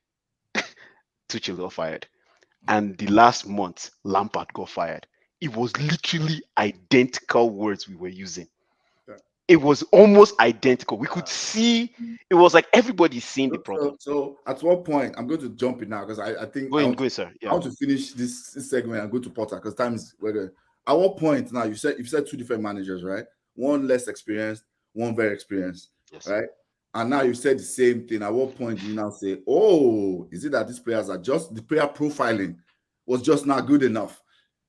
Tuchel got fired, and the last month Lampard got fired. It was literally identical words we were using. It was almost identical. We could see it was like everybody's seeing the problem. So at what point I'm going to jump in now because I think Go in, sir. I Yeah. want to finish this segment and go to Potter because time is we're at what point now you said two different managers, right? One less experienced, one very experienced, Yes. right? And now you said the same thing. At what point do you now say, "Oh, is it that these players are just the player profiling was just not good enough?"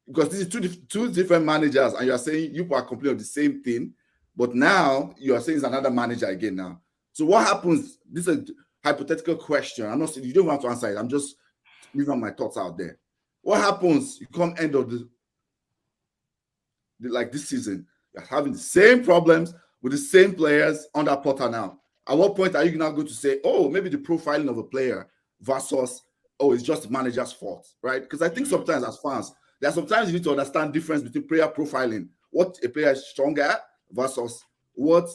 Because this is two different managers, and you are saying you are complaining of the same thing, but now you are saying it's another manager again now. So what happens? This is a hypothetical question. I'm not saying you don't have to answer it. I'm just leaving my thoughts out there. What happens? You come end of like this season, you're having the same problems with the same players under Potter now. At what point are you now going to say, "Oh, maybe the profiling of a player versus, oh, it's just the manager's fault," right? Because I think sometimes as fans, there are sometimes you need to understand the difference between player profiling, what a player is stronger at versus what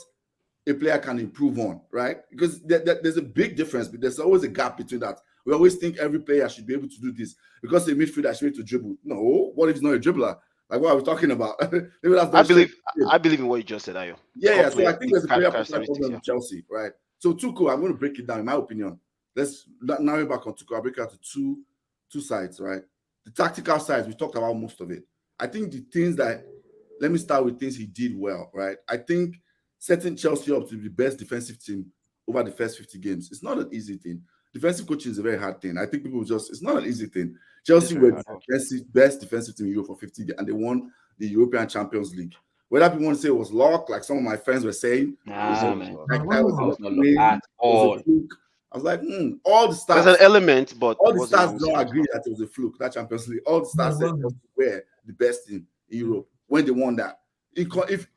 a player can improve on, right? Because there's a big difference, but there's always a gap between that. We always think every player should be able to do this because a midfielder should be able to dribble. No, what if he's not a dribbler? Like, what are we talking about? Maybe that's I believe in what you just said, Ayo. Yeah. So I think there's a player characteristics, problem with Chelsea, right? So Tuchel, I'm going to break it down in my opinion. Let's narrow back on Tuchel. I'll break it out to two sides, right? The tactical side, we talked about most of it. I think the things that, let me start with things he did well, right? I think setting Chelsea up to be the best defensive team over the first 50 games, it's not an easy thing. Defensive coaching is a very hard thing. I think people it's not an easy thing. Chelsea were the best defensive team in Europe for 50 games, and they won the European Champions League. Whether people want to say it was luck, like some of my friends were saying, Man. was At all. a fluke. I was like, all the stats. There's an element, but all the stars don't agree that it was a fluke, that Champions League. All the stars said wasn't. were the best team in Europe when they won that.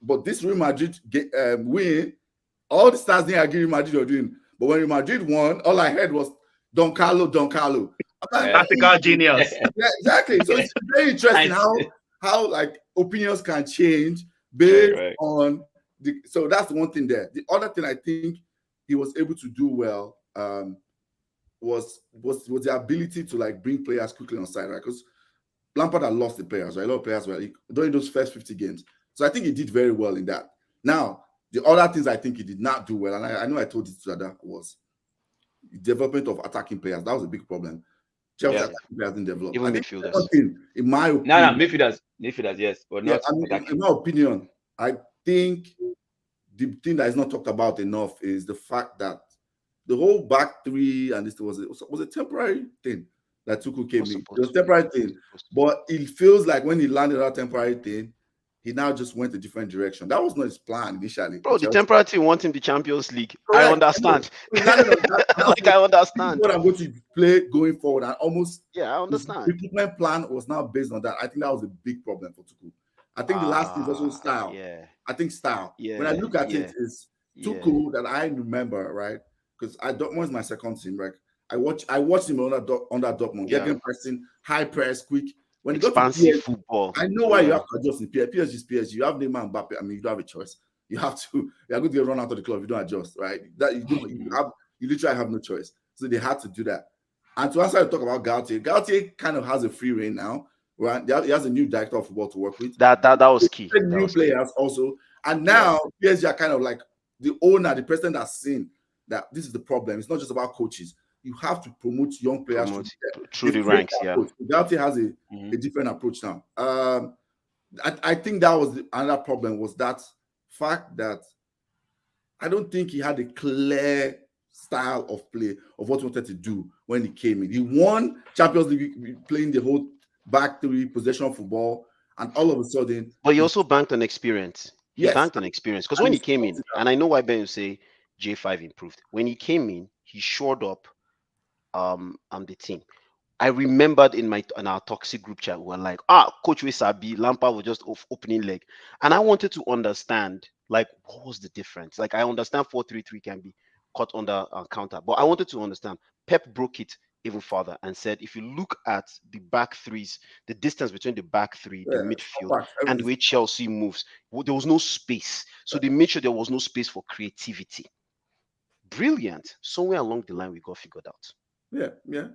But this Real Madrid win, all the stars didn't agree Real Madrid were doing. But when Real Madrid won, all I heard was Don Carlo. I'm like, Tactical genius. Yeah, exactly. So it's very interesting how like opinions can change based on so that's the one thing there. The other thing I think he was able to do well was the ability to like bring players quickly on side, right? Because Lampard had lost the players, right? A lot of players were during those first 50 games. So I think he did very well in that. Now, the other things I think he did not do well, and I know I told you to that, was the development of attacking players. That was a big problem. Chelsea attacking players didn't develop. Even midfielders. In my opinion. No, midfielders, yes, but not attacking. In my opinion, I think the thing that is not talked about enough is the fact that the whole back three and this was a temporary thing that Tuchel came in. It was a temporary thing, but it feels like when he landed that temporary thing, he now just went a different direction. That was not his plan initially. Bro, the temporary team want him the Champions League. I Correct. understand. Now, Like, I understand. what I'm going to play going forward, and almost Yeah, I his understand. recruitment plan was now based on that. I think that was a big problem for Tuchel. I think the last thing is also style. Yeah. I think style. Yeah. When I look at it, it's Yeah. Tuchel that I remember, right? Because Dortmund is my second team, right? I watched him under Dortmund, getting pressing, high press, quick. When you go to Expansive football. I know why you have to adjust in PSG. PSG is PSG. You have Neymar and Mbappe. I mean, you don't have a choice. You have to. You're going to get run out of the club if you don't adjust, right? That you literally have no choice. So they had to do that. And to answer the talk about Gautier kind of has a free reign now, right? He has a new director of football to work with. That was key. New players also, and now PSG are kind of like the owner, the president has seen that this is the problem. It's not just about coaches. You have to promote young players through the ranks. Yeah, Gautier has a different approach now. I think that was another problem, was that fact that I don't think he had a clear style of play of what he wanted to do when he came in. He won Champions League playing the whole back three possession football, and all of a sudden. But he also banked on experience. He banked on experience, because when he came in, and I know why Ben will say J5 improved. When he came in, he shored up the team. I remembered in our toxic group chat, we were like, Coach Wesabi, Lampard was just opening leg. And I wanted to understand, like, what was the difference? Like, I understand 4-3-3 can be caught under counter, but I wanted to understand. Pep broke it even further and said, if you look at the back threes, the distance between the back three, the midfield, and the way Chelsea moves, there was no space. So they made sure there was no space for creativity. Brilliant. Somewhere along the line, we got figured out. Yeah,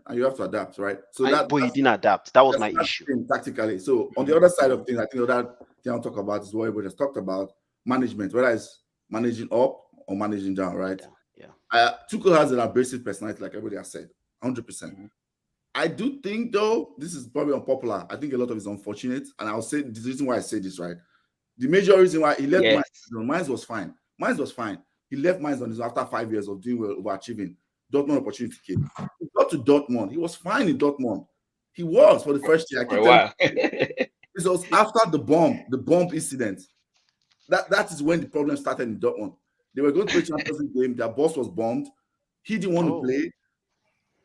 and you have to adapt, right? So but he didn't adapt. That was my issue. Tactically. So on the other side of things, I think the other thing I'll talk about is what everybody has talked about: management, whether it's managing up or managing down, right? Yeah. Tuchel has an abrasive personality, like everybody has said, 100%. I do think, though, this is probably unpopular. I think a lot of it is unfortunate, and I'll say the reason why I say this, right? The major reason why he left Mainz was fine. Mainz was fine. He left Mainz on his after 5 years of doing well, overachieving. Dortmund opportunity came. He got to Dortmund. He was fine in Dortmund. He was for the first year. It was after the bomb incident. That is when the problem started in Dortmund. They were going to play Champions League game. Their boss was bombed. He didn't want to play.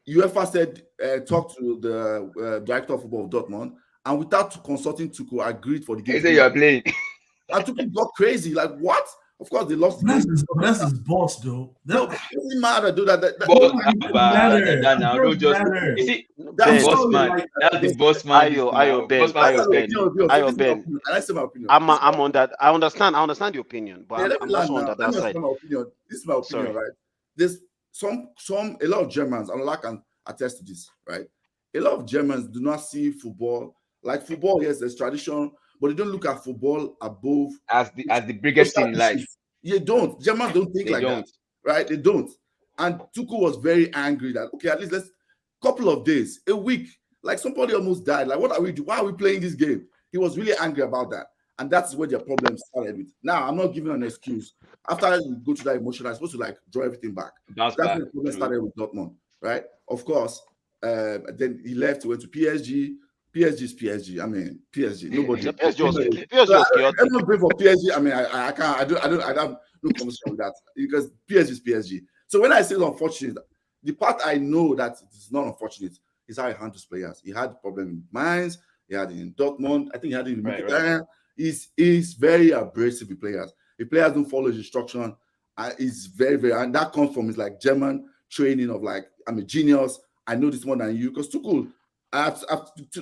UEFA said, talk to the director of football of Dortmund, and without consulting Tuchel, agreed for the game. He said you are playing. And Tuchel got crazy. Like, what? Of course, they lost. That's his boss, though. No, it doesn't matter, dude. That now don't just you see that's boss man. That's the boss man. Ayo Ben. I say my opinion. I'm on that. I understand the opinion, but I'm also on that side. This is my opinion, right? There's a lot of Germans, and I can attest to this, right? A lot of Germans do not see football like football. Yes, there's tradition, but they don't look at football above as the biggest thing in life. You don't. Germans don't think that, right? They don't. And Tuchel was very angry that, okay, at least let's couple of days, a week, like somebody almost died. Like, what are we doing? Why are we playing this game? He was really angry about that. And that's where their problem started with. Now, I'm not giving an excuse. After you go to that emotion, I'm supposed to like draw everything back. That's when the problem started with Dortmund, right? Of course. Then he left, went to PSG. PSG is PSG. I mean, PSG. Nobody. Everyone pray for PSG. I mean, I can't. I don't. I have no conversation with that because PSG is PSG. So when I say it's unfortunate, the part I know that it's not unfortunate is how he handles players. He had a problem in Mainz. He had it in Dortmund. I think he had it in Milan. He's very abrasive with players. If players don't follow his instruction, he's very, and that comes from his like German training of like, I'm a genius. I know this more than you. Because Tuchel, I've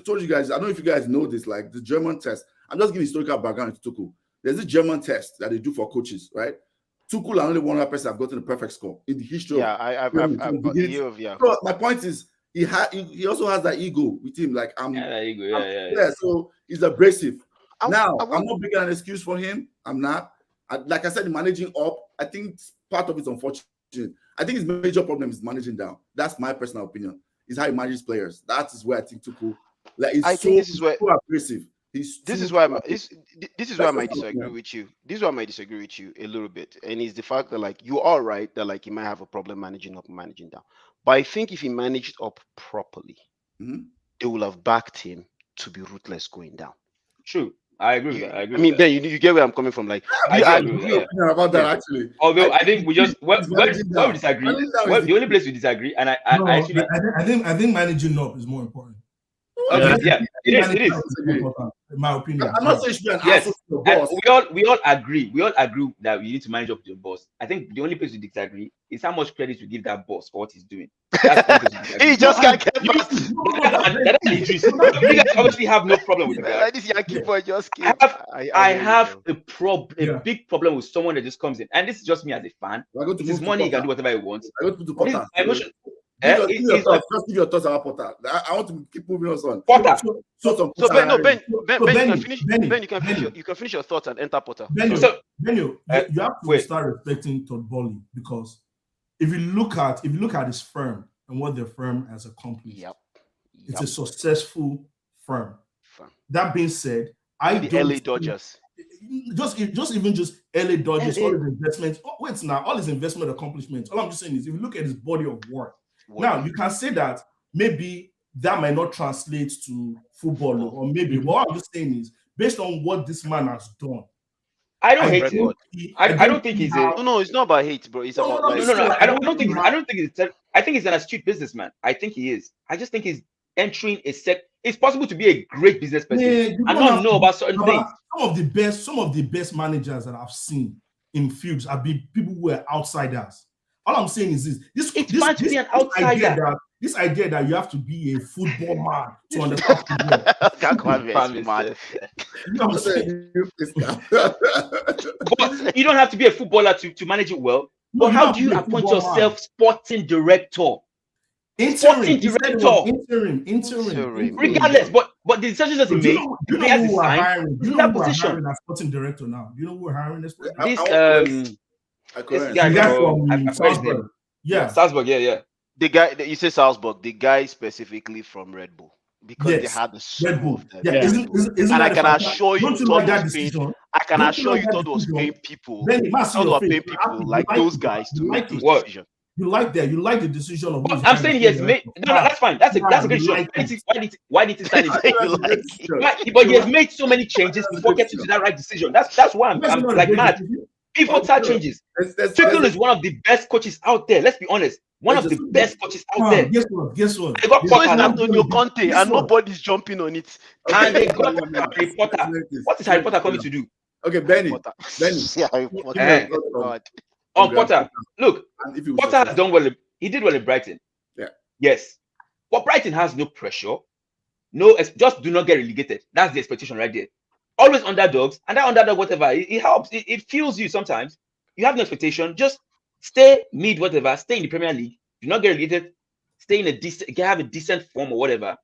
told you guys, I don't know if you guys know this, like the German test. I'm just giving historical background to Tuchel. There's a German test that they do for coaches, right? Tuchel and only one other person have gotten a perfect score in the history. So my point is, he also has that ego with him. Like so he's abrasive. I'm not bringing an excuse for him. I'm not. Like I said, managing up, I think part of it's unfortunate. I think his major problem is managing down. That's my personal opinion. Is how he manages players. That is where I think Tuchel, like, this is where too aggressive. This is why I might disagree with you. This is why I might disagree with you a little bit. And it's the fact that like you are right that like he might have a problem managing up and managing down. But I think if he managed up properly, they will have backed him to be ruthless going down. True. I agree with that. I mean, Ben, you get where I'm coming from. Like, I I agree have with no that. opinion about that actually. Although I think we just where He's we managing down. disagree. Managing down Well, is the only place we disagree, and I actually I think managing up is more important. okay, yeah, it is. Managing up is more important, in my opinion. I'm not saying you should be an Yes, asshole to your and boss. we all agree. We all agree that you need to manage up to your boss. I think the only place we disagree is how much credit we give that boss for what he's doing. That's the only place we disagree. He just can't get You- past. That's an issue. You guys obviously have no problem with the guy. Like this Yankee boy just came. I have a Yeah. big problem with someone that just comes in, and this is just me as a fan. We're going to It's his move to money; he can Potter. do whatever he wants. I go to But his Potter. emotion. Give your It's like thoughts. Just give your thoughts about Potter. I want to keep moving on. Potter. So Ben, you can finish. Ben, you can finish your thoughts and enter Potter. Benio, So- you have to wait. start respecting Todd Bowley, because if you look at his firm and what their firm has accomplished, it's a successful firm. That being said, The LA Dodgers. Just LA Dodgers, all his investments. Oh, wait, now all his investment accomplishments. All I'm just saying is, if you look at his body of work, now you can say that maybe that might not translate to football, or maybe what I'm just saying is, based on what this man has done, I don't hate him. I don't think he's a No, it's not about hate, bro. It's about like no. I don't think he's. I think he's an astute businessman. I think he is. I just think he's entering a It's possible to be a great business person and not know about certain things. Some of the best managers that I've seen in fields have been people who are outsiders. All I'm saying is this fine to be an outsider. This idea that you have to be a football man to understand football. But you don't have to be a footballer to manage it well. But how do you appoint yourself sporting director? Interim. Regardless, but the decisions that he made, you know who we're hiring? You know who we're hiring as sporting director now? You know who we're hiring as sporting director? This guy from Salzburg. Yeah, Salzburg. Yeah. The guy you say Salzburg, the guy specifically from Red Bull, because they had the Red Bull. of them. Yeah. Isn't and I can assure you, Todd was paying people. Todd was paying people like those guys to make those decisions. You like that? You like the decision of? I'm saying he has made. No, that's fine. That's a good decision. Why did he sign it? But he has made so many changes before getting to that right decision. That's why I'm like mad. Before that changes, Tuchel is one of the best coaches out there. Let's be honest. One of the best coaches out there. Guess what? So it's Antonio Conte, and nobody's jumping on it. And they got Harry Potter. What is Harry Potter coming to do? Okay, Benny. On Potter, look, Potter has done well. He did well in Brighton. Yeah. Yes. But Brighton has no pressure. Just do not get relegated. That's the expectation right there. Always underdogs, and that underdog, whatever, it helps. It fuels you sometimes. You have no expectation. Just stay mid, whatever. Stay in the Premier League. Do not get relegated. Stay in have a decent form or whatever,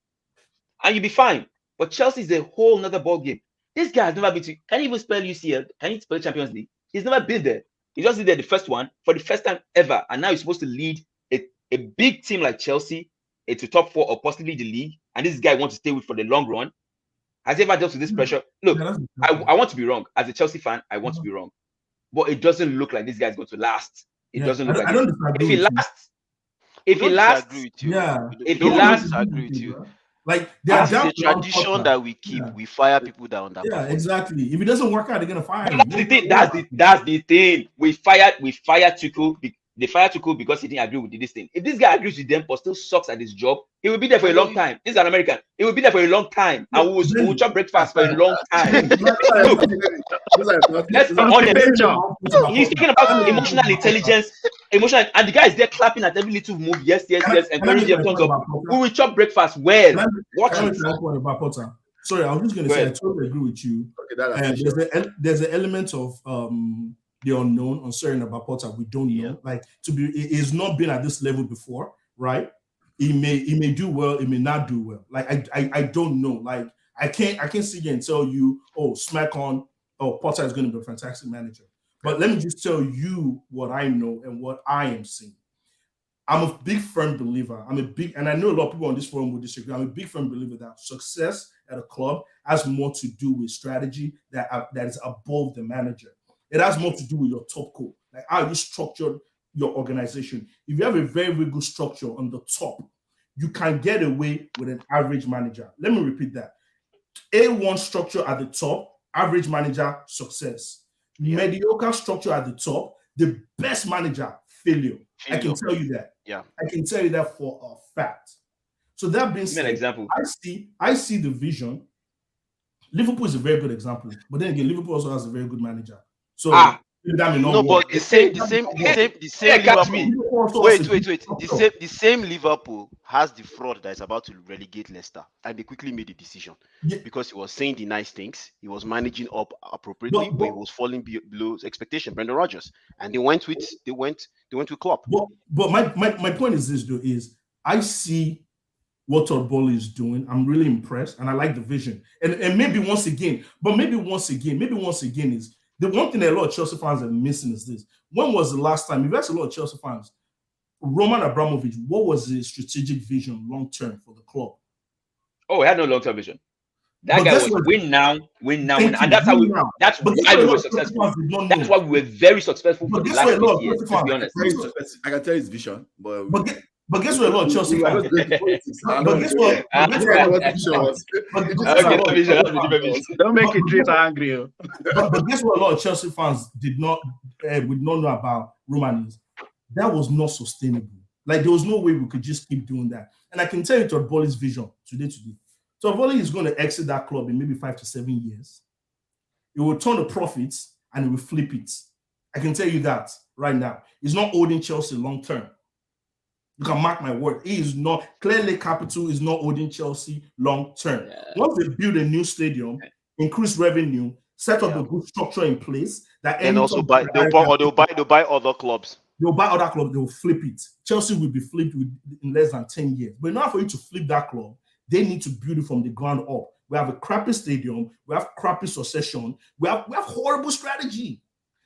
and you'll be fine. But Chelsea is a whole nother ball game. This guy has never been to. Can he even spell UCL? Can he spell Champions League? He's never been there. He just did there the first one for the first time ever, and now he's supposed to lead a big team like Chelsea into top 4 or possibly the league. And this guy wants to stay with for the long run. Has he ever dealt with this pressure? Look, I want to be wrong. As a Chelsea fan, I want to be wrong. But it doesn't look like this guy's going to last. It doesn't look like if he lasts, I agree with you. Like that's the tradition that we keep. We fire people down. Yeah, exactly. If it doesn't work out, they're gonna fire him. That's the thing. That's the thing. We fired Tuchel. They fired Tuchel because he didn't agree with this thing. If this guy agrees with them but still sucks at his job, he will be there for a long time. This is an American. He will be there for a long time, and we will chop breakfast for a long time. Let's be honest. He's speaking about emotional intelligence, and the guy is there clapping at every little move. Yes, encouraging them. Thumbs up. We will chop breakfast well. Watch it. Sorry, I was just going to say, I totally agree with you. Okay, there's an element of the unknown, uncertain about Potter. We don't know. Like he's not been at this level before, right? He may do well, he may not do well. Like I don't know. Like I can't sit here and tell you, smack on, Potter is going to be a fantastic manager. But let me just tell you what I know and what I am seeing. I'm a big firm believer. And I know a lot of people on this forum will disagree. I'm a big firm believer that success at a club has more to do with strategy that is above the manager. It has more to do with your top code, like how you structure your organization. If you have a very, very good structure on the top, you can get away with an average manager. Let me repeat that. A1 structure at the top average manager, success. Mediocre structure at the top, the best manager, failure. I can tell you that. Yeah. I can tell you that for a fact. So that being said, example. I see the vision. Liverpool is a very good example, but then again, Liverpool also has a very good manager. So that may not no, work. but the same Liverpool. Wait. The same Liverpool has the fraud that is about to relegate Leicester, and they quickly made a decision because he was saying the nice things, he was managing up appropriately, but he was falling below expectation. Brendan Rodgers, and they went with Klopp. But my point is this, though, is I see what Todd Bowley is doing. I'm really impressed, and I like the vision. And maybe once again is the one thing that a lot of Chelsea fans are missing is this. When was the last time, you've asked a lot of Chelsea fans, Roman Abramovich, what was his strategic vision long-term for the club? Oh, he had no long-term vision. That guy was win now. And that's why we were successful. That's why we were very successful for the last 8 years, to be honest. I can tell his vision, but guess what? A lot of Chelsea fans. But guess what? Don't make it Drake angry. But guess what? A lot of Chelsea fans would not know about Roman is that was not sustainable. Like there was no way we could just keep doing that. And I can tell you Todd Bowley's vision today. Todd Bowley is going to exit that club in maybe 5 to 7 years. It will turn the profits and it will flip it. I can tell you that right now. He's not holding Chelsea long term. You can mark my word. He is not, clearly Capital is not holding Chelsea long term. Yeah. Once they build a new stadium, increase revenue, set up a good structure in place, and also they'll buy other clubs. They'll buy other clubs, they'll flip it. Chelsea will be flipped in less than 10 years. But in order for you to flip that club, they need to build it from the ground up. We have a crappy stadium, we have crappy succession, we have horrible strategy.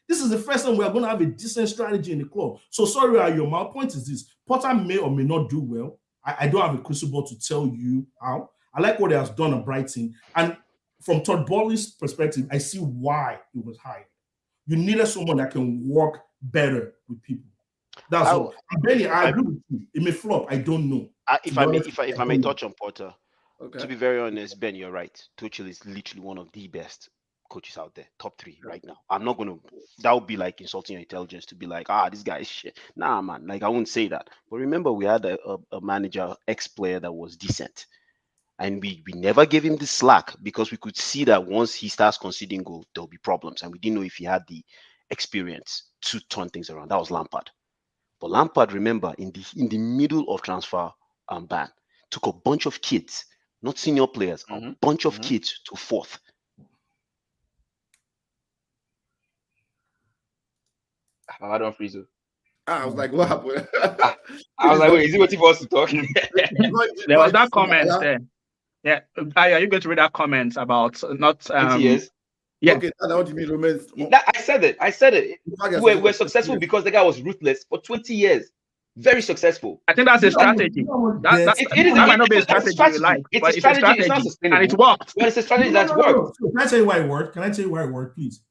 This is the first time we are going to have a decent strategy in the club. So sorry, Ayo, my point is this. Potter may or may not do well. I don't have a crystal ball to tell you how. I like what he has done at Brighton. And from Todd Bowley's perspective, I see why he was hired. You needed someone that can work better with people. That's all. And Benny, I agree with you. It may flop. I don't know. If I may touch on Potter, to be very honest, Ben, you're right. Tuchel is literally one of the best coaches out there, top 3 right now. I'm not gonna. That would be like insulting your intelligence to be like, this guy is shit. Nah, man. Like I wouldn't say that. But remember, we had a manager, ex-player that was decent, and we never gave him the slack because we could see that once he starts conceding goals, there'll be problems, and we didn't know if he had the experience to turn things around. That was Lampard. But Lampard, remember, in the middle of transfer ban, took a bunch of kids, not senior players, a bunch of kids to 4th. I don't freeze you. I was like, what happened? I was like, wait, is he waiting for us to talk? There was that comment there. Yeah. Are you going to read that comment about not 20 years? Yeah. Okay, what do you mean, romance? I said it. We're successful because the guy was ruthless for 20 years. Very successful. I think that's a strategy. That might not be a strategy you like, but it's a strategy. It's not sustainable. And it worked. But it's a strategy that's worked. Can I tell you why it worked? Can I tell you why it worked, please?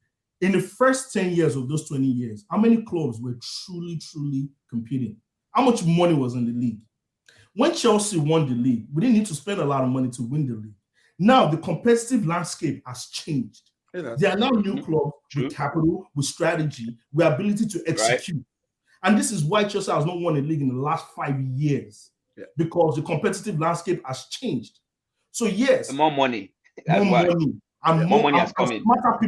In the first 10 years of those 20 years, how many clubs were truly competing? How much money was in the league? When Chelsea won the league, we didn't need to spend a lot of money to win the league. Now, the competitive landscape has changed. There are now new clubs with capital, with strategy, with ability to execute. Right. And this is why Chelsea has not won a league in the last 5 years, because the competitive landscape has changed. So, yes. More money. More money. And more money has come in. Smarter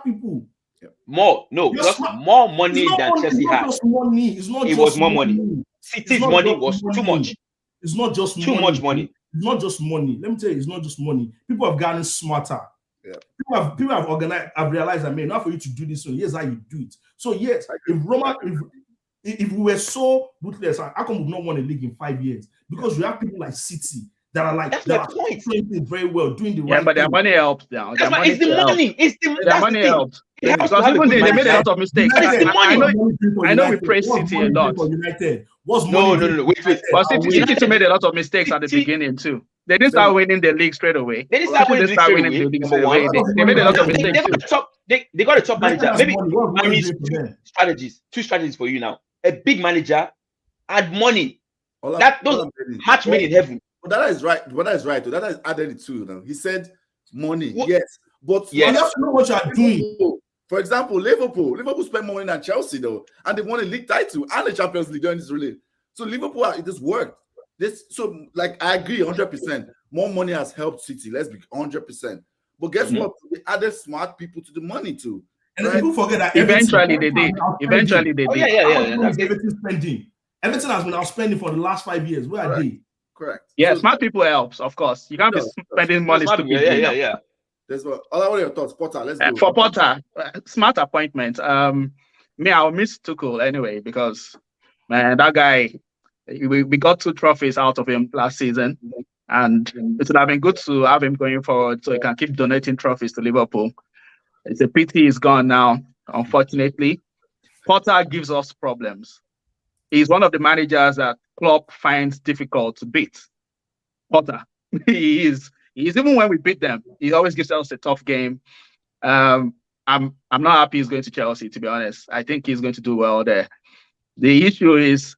people. Yeah. More money than Chelsea had. It was more money. City's money was too much. It's not just too much money. It's not just money. Let me tell you, it's not just money. People have gotten smarter. Yeah. People have organized. I've realized that, man, not for you to do this. So here's how you do it. So yes, if we were so ruthless, how come we've not won a league in 5 years? Because we have people like City that are like doing very well, doing the right thing. But their money helps now. It's the money. Their money helps. Because even they made a lot of mistakes. I know we praise City a lot. No. Wait. But City made a lot of mistakes at the beginning too. They didn't start winning the league straight away. They didn't start winning the league straight away. They made a lot of mistakes too. They got a top manager. Maybe two strategies for you now. A big manager and money. Those match made in heaven. But that is right. That is added it too now. He said money. Yes. But Yeah. You have to know what you are doing. For example, Liverpool spend more money than Chelsea though, and they won a league title and the Champions League during this relay. So Liverpool, it just worked. I agree 100%. More money has helped City. Let's be 100%. But guess what? They added smart people to the money too. And people forget that eventually they did. Eventually they did. Everything spending. Everything has been outspending for the last 5 years. Where are they? Correct. Yeah, smart people helps, of course. You can't be spending money stupidly. Yeah. That's what are your thoughts, Potter? Let's go. For Potter, smart appointment. I'll miss Tuchel anyway because man, that guy, we got 2 trophies out of him last season, and it would have been good to have him going forward so he can keep donating trophies to Liverpool. It's a pity he's gone now, unfortunately. Potter gives us problems. He's one of the managers that Klopp finds difficult to beat. Potter, he is even when we beat them, he always gives us a tough game. I'm not happy he's going to Chelsea, to be honest. I think he's going to do well there. The issue is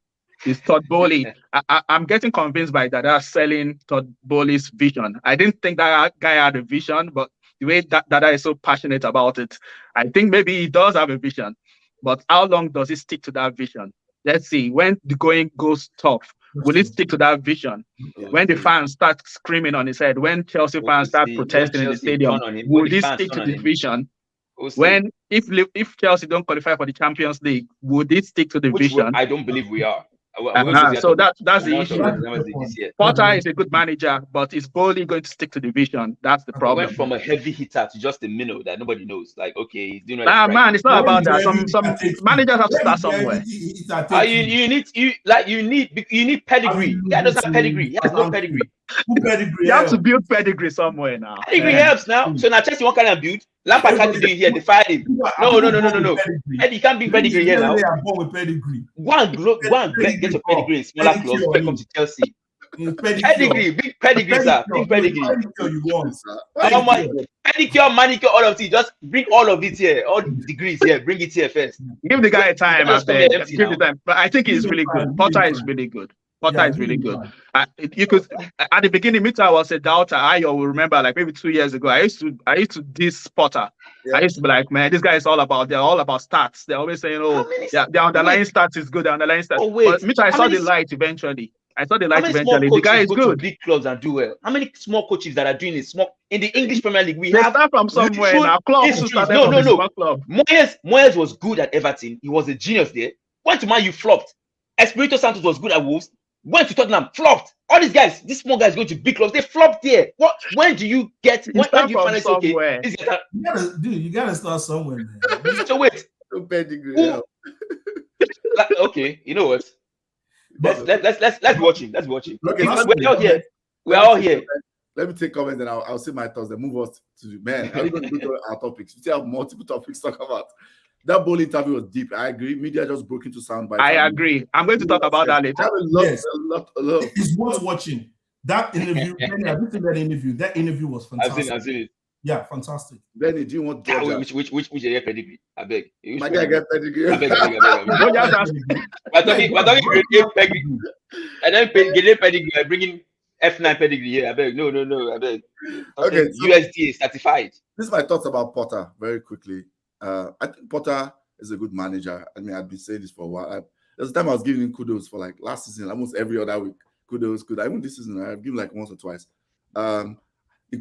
Todd Bowley. I'm getting convinced by Dada selling Todd Bowley's vision. I didn't think that guy had a vision, but the way Dada is so passionate about it, I think maybe he does have a vision. But how long does he stick to that vision? Let's see. When the going goes tough, will he stick to that vision? When the fans start screaming on his head, when Chelsea fans start protesting in the stadium, will he stick to the vision? When if Chelsea don't qualify for the Champions League, would he stick to the vision? I don't believe we are. So that's the issue. Potter is a good manager, but is Bowley going to stick to the vision? That's the problem. Went from a heavy hitter to just a minnow that nobody knows. Like, okay, he's doing man, it's not about that. Some managers have to start somewhere. You need pedigree. Yeah, doesn't have pedigree. He has no pedigree. You have to build pedigree somewhere now. Pedigree helps now. So now Chelsea, what kind of build? Lampard can't do it here. They fired him. No. Eddie can't bring pedigree here now. Go and get your pedigree in smaller clubs. Welcome to Chelsea. Pedigree, big pedigree, sir. Big pedigree. Pedicure, manicure, all of it. Just bring all of it here. All the degrees here. Bring it here first. Give the guy a time. Give the time. But I think he's really good. Potter is really good. Potter is really good. You could at the beginning, Mita was a doubter. I will remember, like maybe 2 years ago, I used to diss Potter. Yeah. I used to be like, man, this guy is all about stats. They're always saying, the underlying stats is good. The underlying stats. But Mita, I saw the light eventually. The guy is good. Big clubs and do well. How many small coaches that are doing it small in the English Premier League? We have start from somewhere. Now, no. Moyes was good at Everton. He was a genius there. Went to Man U, flopped. Espirito Santos was good at Wolves. Went to Tottenham, flopped. All these guys, these small guys go to big clubs, they flopped there. What? When do you get? When do you find it okay? You gotta start somewhere, man. So wait. Okay, you know what? Let's watch him. Let's watch him. Okay, we're all here. We're all here. Let me take comments and I'll say my thoughts. Then move us to man. Are we going to go to our topics? We still have multiple topics to talk about. That Bowley interview was deep. I agree. Media just broke into sound bites. I agree. I'm going to talk about that later. A lot. It's worth watching. That interview, that interview was fantastic. I've seen it. Yeah, fantastic. Benny, do you want which area pedigree? I beg. My guy get pedigree. I beg. We're talking pedigree. And then pedigree. I'm bringing F9 pedigree here. I beg. No. I beg. Okay. USDA certified. This is my thoughts about Potter very quickly. I think Potter is a good manager. I mean, I've been saying this for a while. There's a time I was giving him kudos for like last season, almost every other week. Kudos. Even this season, I've given like once or twice.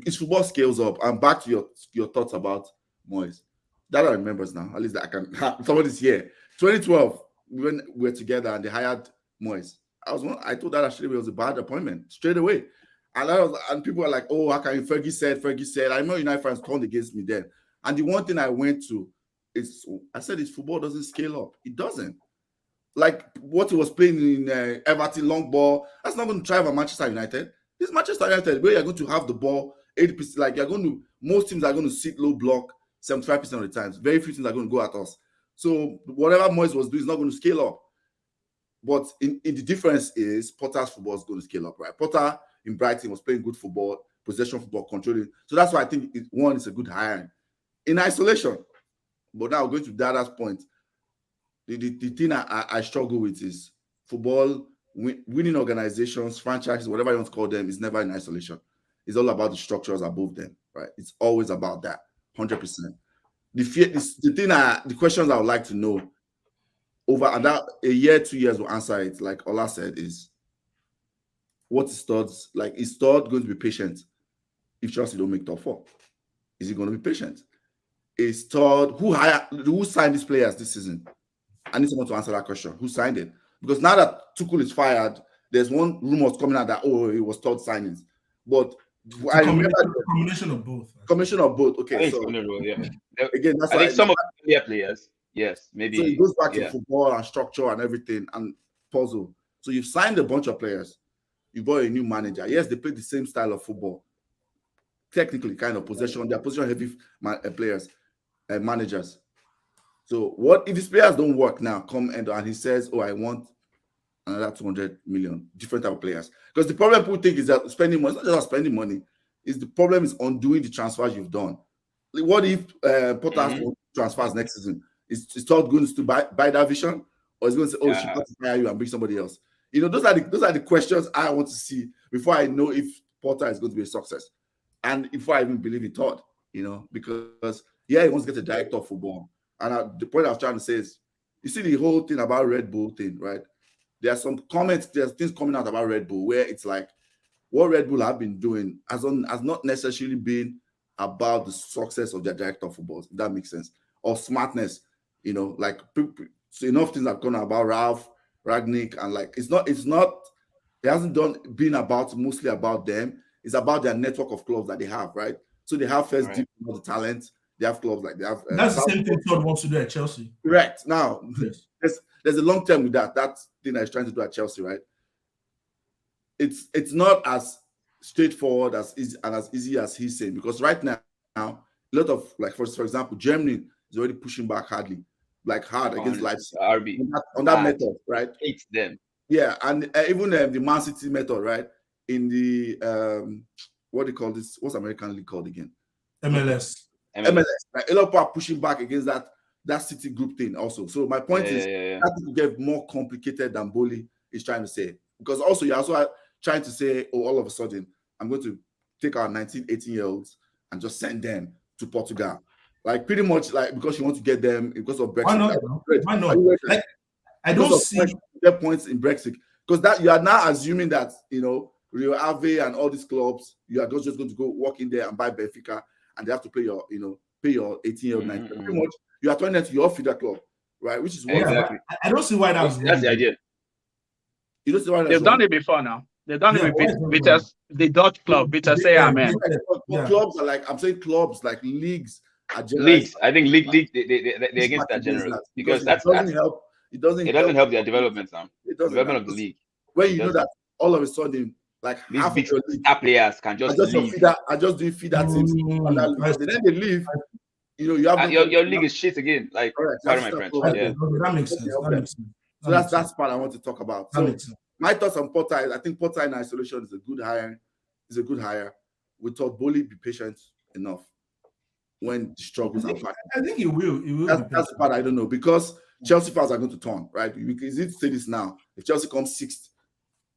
His football scales up. I'm back to your thoughts about Moyes. That I remember now. At least I can. Somebody's here. 2012, when we were together and they hired Moyes. I thought that actually was a bad appointment straight away. And people were like, "Oh, how can you?" Fergie said. I know United fans turned against me then. And the one thing I went to is, I said, his football doesn't scale up. It doesn't. Like what he was playing in Everton, long ball, that's not going to thrive at Manchester United. This Manchester United, where you're going to have the ball 80%, like most teams are going to sit low block 75% of the times. Very few teams are going to go at us. So whatever Moyes was doing is not going to scale up. But in the difference is Potter's football is going to scale up, right? Potter in Brighton was playing good football, possession football, controlling. So that's why I think it's a good hiring. In isolation, but now going to Dada's point, the thing I struggle with is football, winning organizations, franchises, whatever you want to call them, is never in isolation. It's all about the structures above them, right? It's always about that. 100%. The questions I would like to know over that a year, 2 years will answer it. Like Ola said, is what is Todd's like? Is Todd going to be patient if Chelsea don't make top 4? Is he going to be patient? Is Todd who signed these players this season? I need someone to answer that question. Who signed it? Because now that Tuchel is fired, there's one rumors coming out that it was Todd signings, but I remember combination of both. Combination of both. Okay, so again, that's I think some of the players, yes, maybe. So it goes back to football and structure and everything and puzzle. So you've signed a bunch of players, you bought a new manager. Yes, they play the same style of football, technically, kind of possession. They're possession heavy players, managers. So what if his players don't work now? Come and he says, "Oh, I want another 200 million." Different type of players. Because the problem people think is that spending money. It's not just spending money. The problem is undoing the transfers you've done. Like, what if Potter transfers next season? Is Todd going to buy that vision, or is going to say, "Oh, she got to fire you and bring somebody else"? You know, those are the questions I want to see before I know if Potter is going to be a success, and before I even believe in Todd. You know, because he wants to get a director of football. And the point I was trying to say is, you see the whole thing about Red Bull thing, right? There are some comments, there's things coming out about Red Bull where it's like what Red Bull have been doing has not necessarily been about the success of their director of football, if that makes sense, or smartness. You know, like so enough things have gone about Ralph Ragnick, and like it hasn't been mostly about them. It's about their network of clubs that they have, right? So they have first deep the talent. They have clubs like they have. That's the same thing Todd wants to do at Chelsea. Correct. Now, yes. there's a long term with that. That thing that he's trying to do at Chelsea, right? It's not as straightforward as easy as he's saying, because right now a lot of, like, for example, Germany is already pushing back hard against Leipzig on that method, right? Hates them. Yeah, and even the Man City method, right? In the what do you call this? What's American league called again? MLS. Like, a lot of people are pushing back against that City group thing also. So my point is that to get more complicated than Boli is trying to say, because also you're also trying to say, oh, all of a sudden I'm going to take our 19, 18-year-olds and just send them to Portugal, like pretty much, like, because you want to get them because of Brexit. Why not? Like, I don't see their points in Brexit, because that you are now assuming that, you know, Rio Ave and all these clubs, you are just going to go walk in there and buy Benfica, and they have to pay your 18-year-old 19. Pretty much, you are turning them to your feeder club, right? Which is exactly. I don't see why that's the idea. You don't see why they've done it before now. They've done it with the Dutch club. Say amen. Clubs are like, I'm saying clubs like leagues are leagues. I think league they're against that generally, because it doesn't help. It doesn't help their development now. Development of the league. When you know that all of a sudden, like, these half big of your league players can just leave. I just do feeder teams. Then they leave. You know, you have your league is shit again. Like, pardon my French. Yeah, that makes sense. So that's part I want to talk about. So my thoughts on Potter is, I think Potter in isolation is a good hire. We thought Boli be patient enough when the struggles are back. I think he will. That's the part I don't know, because Chelsea fans are going to turn, right? We can say this now. If Chelsea comes sixth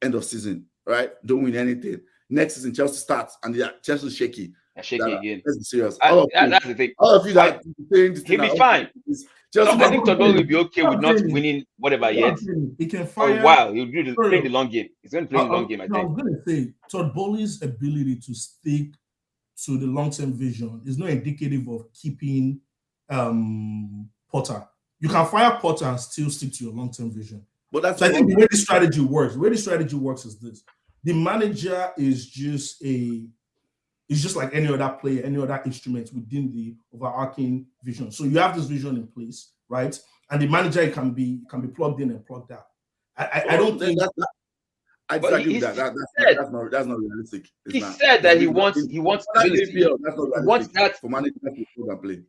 end of season, right, don't win anything, next season Chelsea starts and Chelsea shaky. Again. Let's be serious. That's the thing. All of you that saying this, he'll be fine. I think Todd will be okay with not winning whatever yet. He can for a while. He'll play the long game. He's going to play the long game, I think. I was going to say, Todd Bowley's ability to stick to the long-term vision is not indicative of keeping Potter. You can fire Potter and still stick to your long-term vision. But I think the way the strategy works is this: the manager is just like any other player, any other instrument within the overarching vision. So you have this vision in place, right? And the manager can be plugged in and plugged out. I don't think that. That's not realistic. He said that he wants ability. He wants that for managers to play.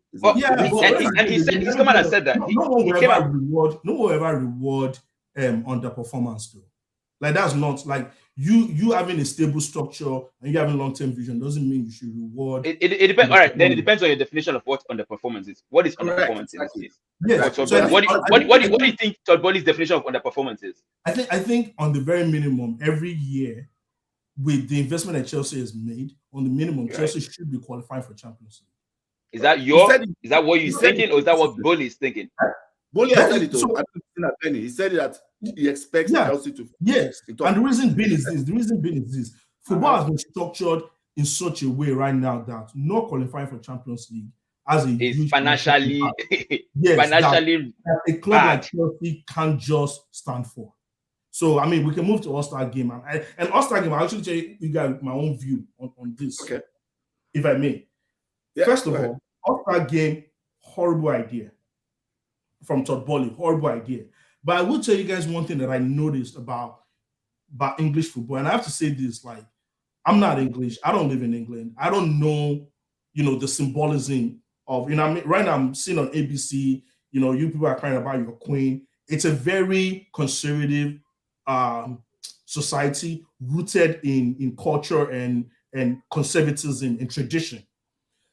And he said he's come out and said that no one will ever reward underperformance though. Like, that's not like you having a stable structure and you having long-term vision doesn't mean you should reward. It depends. All right, then it depends on your definition of what underperformance is. What is underperformance in this case? Yeah. What do you think Todd Bowley's definition of underperformance is? I think on the very minimum, every year with the investment that Chelsea has made, on the minimum, Chelsea should be qualifying for Champions League. Is that He your? said it. Is that what He you're said thinking, it. or is that what Bully is thinking? Bully No, said it. so- I don't think that Benny. He said that he expects Yeah. Chelsea to. Yes, He and talked- the reason being is this: football has been structured in such a way right now that not qualifying for Champions League has a Is huge financially, Yes, financially that a club like bad. Chelsea can't just stand for. So I mean, we can move to All-Star game, and All-Star game. I'll actually tell you guys my own view on this, Okay. if I may. Yeah, First of go all, All-Star game, horrible idea from Todd Boehly, horrible idea. But I will tell you guys one thing that I noticed about English football, and I have to say this: like, I'm not English. I don't live in England. I don't know, the symbolism of, I mean, right now I'm seeing on ABC, you people are crying about your queen. It's a very conservative society rooted in culture and conservatism and tradition.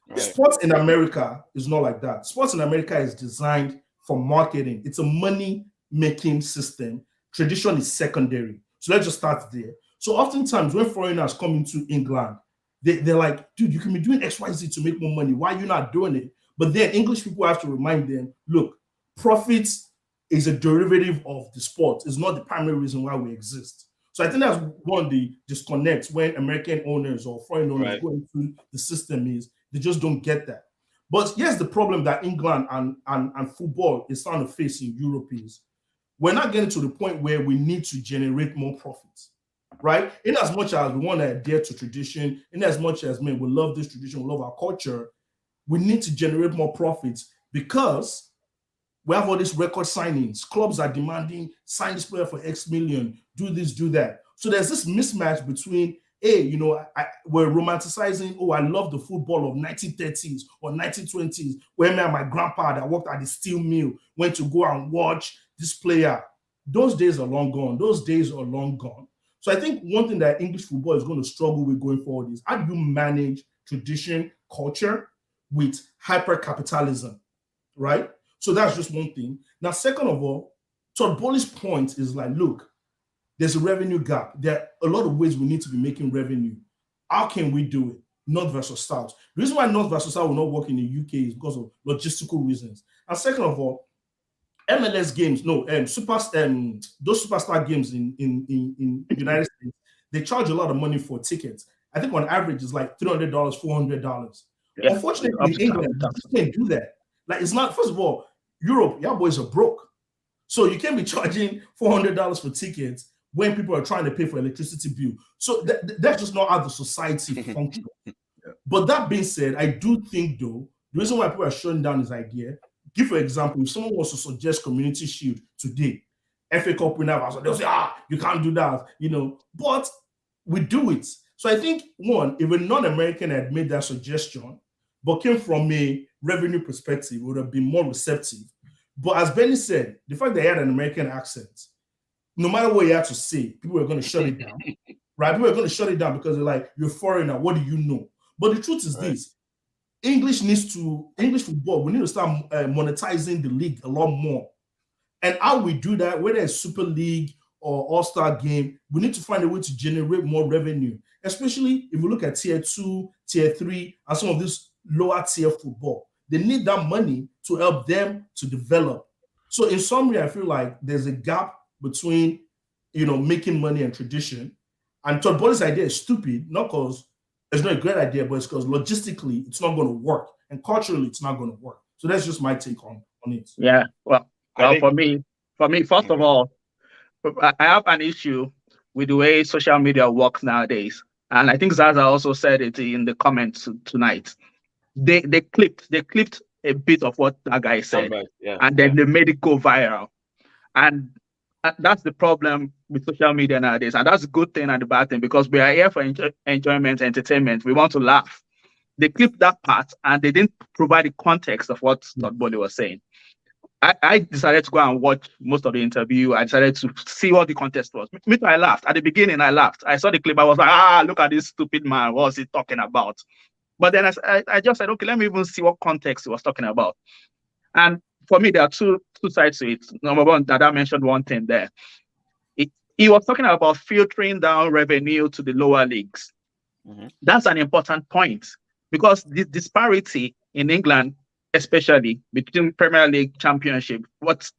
Right. Sports in America is not like that. Sports in America is designed for marketing. It's a money-making system. Tradition is secondary. So let's just start there. So oftentimes when foreigners come into England, they're like, dude, you can be doing X, Y, Z to make more money. Why are you not doing it? But then English people have to remind them, look, profits is a derivative of the sport. It's not the primary reason why we exist. So I think that's one of the disconnects when American owners or foreign owners go into the system is they just don't get that. But here's the problem that England and football is starting to face in Europe is we're not getting to the point where we need to generate more profits, right? In as much as we want to adhere to tradition, in as much as, man, we love this tradition, we love our culture, we need to generate more profits because we have all these record signings. Clubs are demanding, sign this player for X million, do this, do that. So there's this mismatch between, hey, we're romanticizing, oh, I love the football of 1930s or 1920s, where me and my grandpa that worked at the steel mill went to go and watch this player. Those days are long gone. Those days are long gone. So I think one thing that English football is going to struggle with going forward is how do you manage tradition, culture with hyper-capitalism, right? So that's just one thing. Now, second of all, Todd Boehly's point is like, look, there's a revenue gap. There are a lot of ways we need to be making revenue. How can we do it? North versus South. The reason why North versus South will not work in the UK is because of logistical reasons. And second of all, MLS games, those superstar games in United States, they charge a lot of money for tickets. I think on average it's like $300, $400. Yeah. Unfortunately, in England, you can't do that. Like, it's not, first of all, Europe, y'all boys are broke. So you can't be charging $400 for tickets when people are trying to pay for electricity bill. So that's just not how the society functions. But that being said, I do think, though, the reason why people are shutting down this idea, give for example, if someone wants to suggest Community Shield today, FA Cup winner, they'll say, you can't do that, but we do it. So I think, one, if a non-American had made that suggestion, but came from a revenue perspective, would have been more receptive. But as Benny said, the fact that he had an American accent, no matter what he had to say, people were going to shut it down, right? People were going to shut it down because they're like, you're foreigner, what do you know? But the truth is this, English football, we need to start monetizing the league a lot more. And how we do that, whether it's Super League or All-Star game, we need to find a way to generate more revenue, especially if we look at tier 2, tier 3, and some of this lower tier football. They need that money to help them to develop. So in summary, I feel like there's a gap between, making money and tradition. And Todd Boehly's idea is stupid, not because it's not a great idea, but it's because logistically it's not going to work. And culturally, it's not going to work. So that's just my take on it. Yeah. Well, for me, first of all, I have an issue with the way social media works nowadays. And I think Zaza also said it in the comments tonight. They clipped a bit of what that guy said, and then they made it go viral. And that's the problem with social media nowadays. And that's a good thing and the bad thing, because we are here for enjoyment, entertainment. We want to laugh. They clipped that part and they didn't provide the context of what Todd Boehly was saying. I decided to go and watch most of the interview. I decided to see what the context was. Me too, I laughed. At the beginning, I laughed. I saw the clip. I was like, look at this stupid man. What was he talking about? But then I just said, okay, let me even see what context he was talking about. And for me, there are two sides to it. Number one, Dada mentioned one thing there. He was talking about filtering down revenue to the lower leagues. Mm-hmm. That's an important point, because the disparity in England, especially between Premier League Championship, what's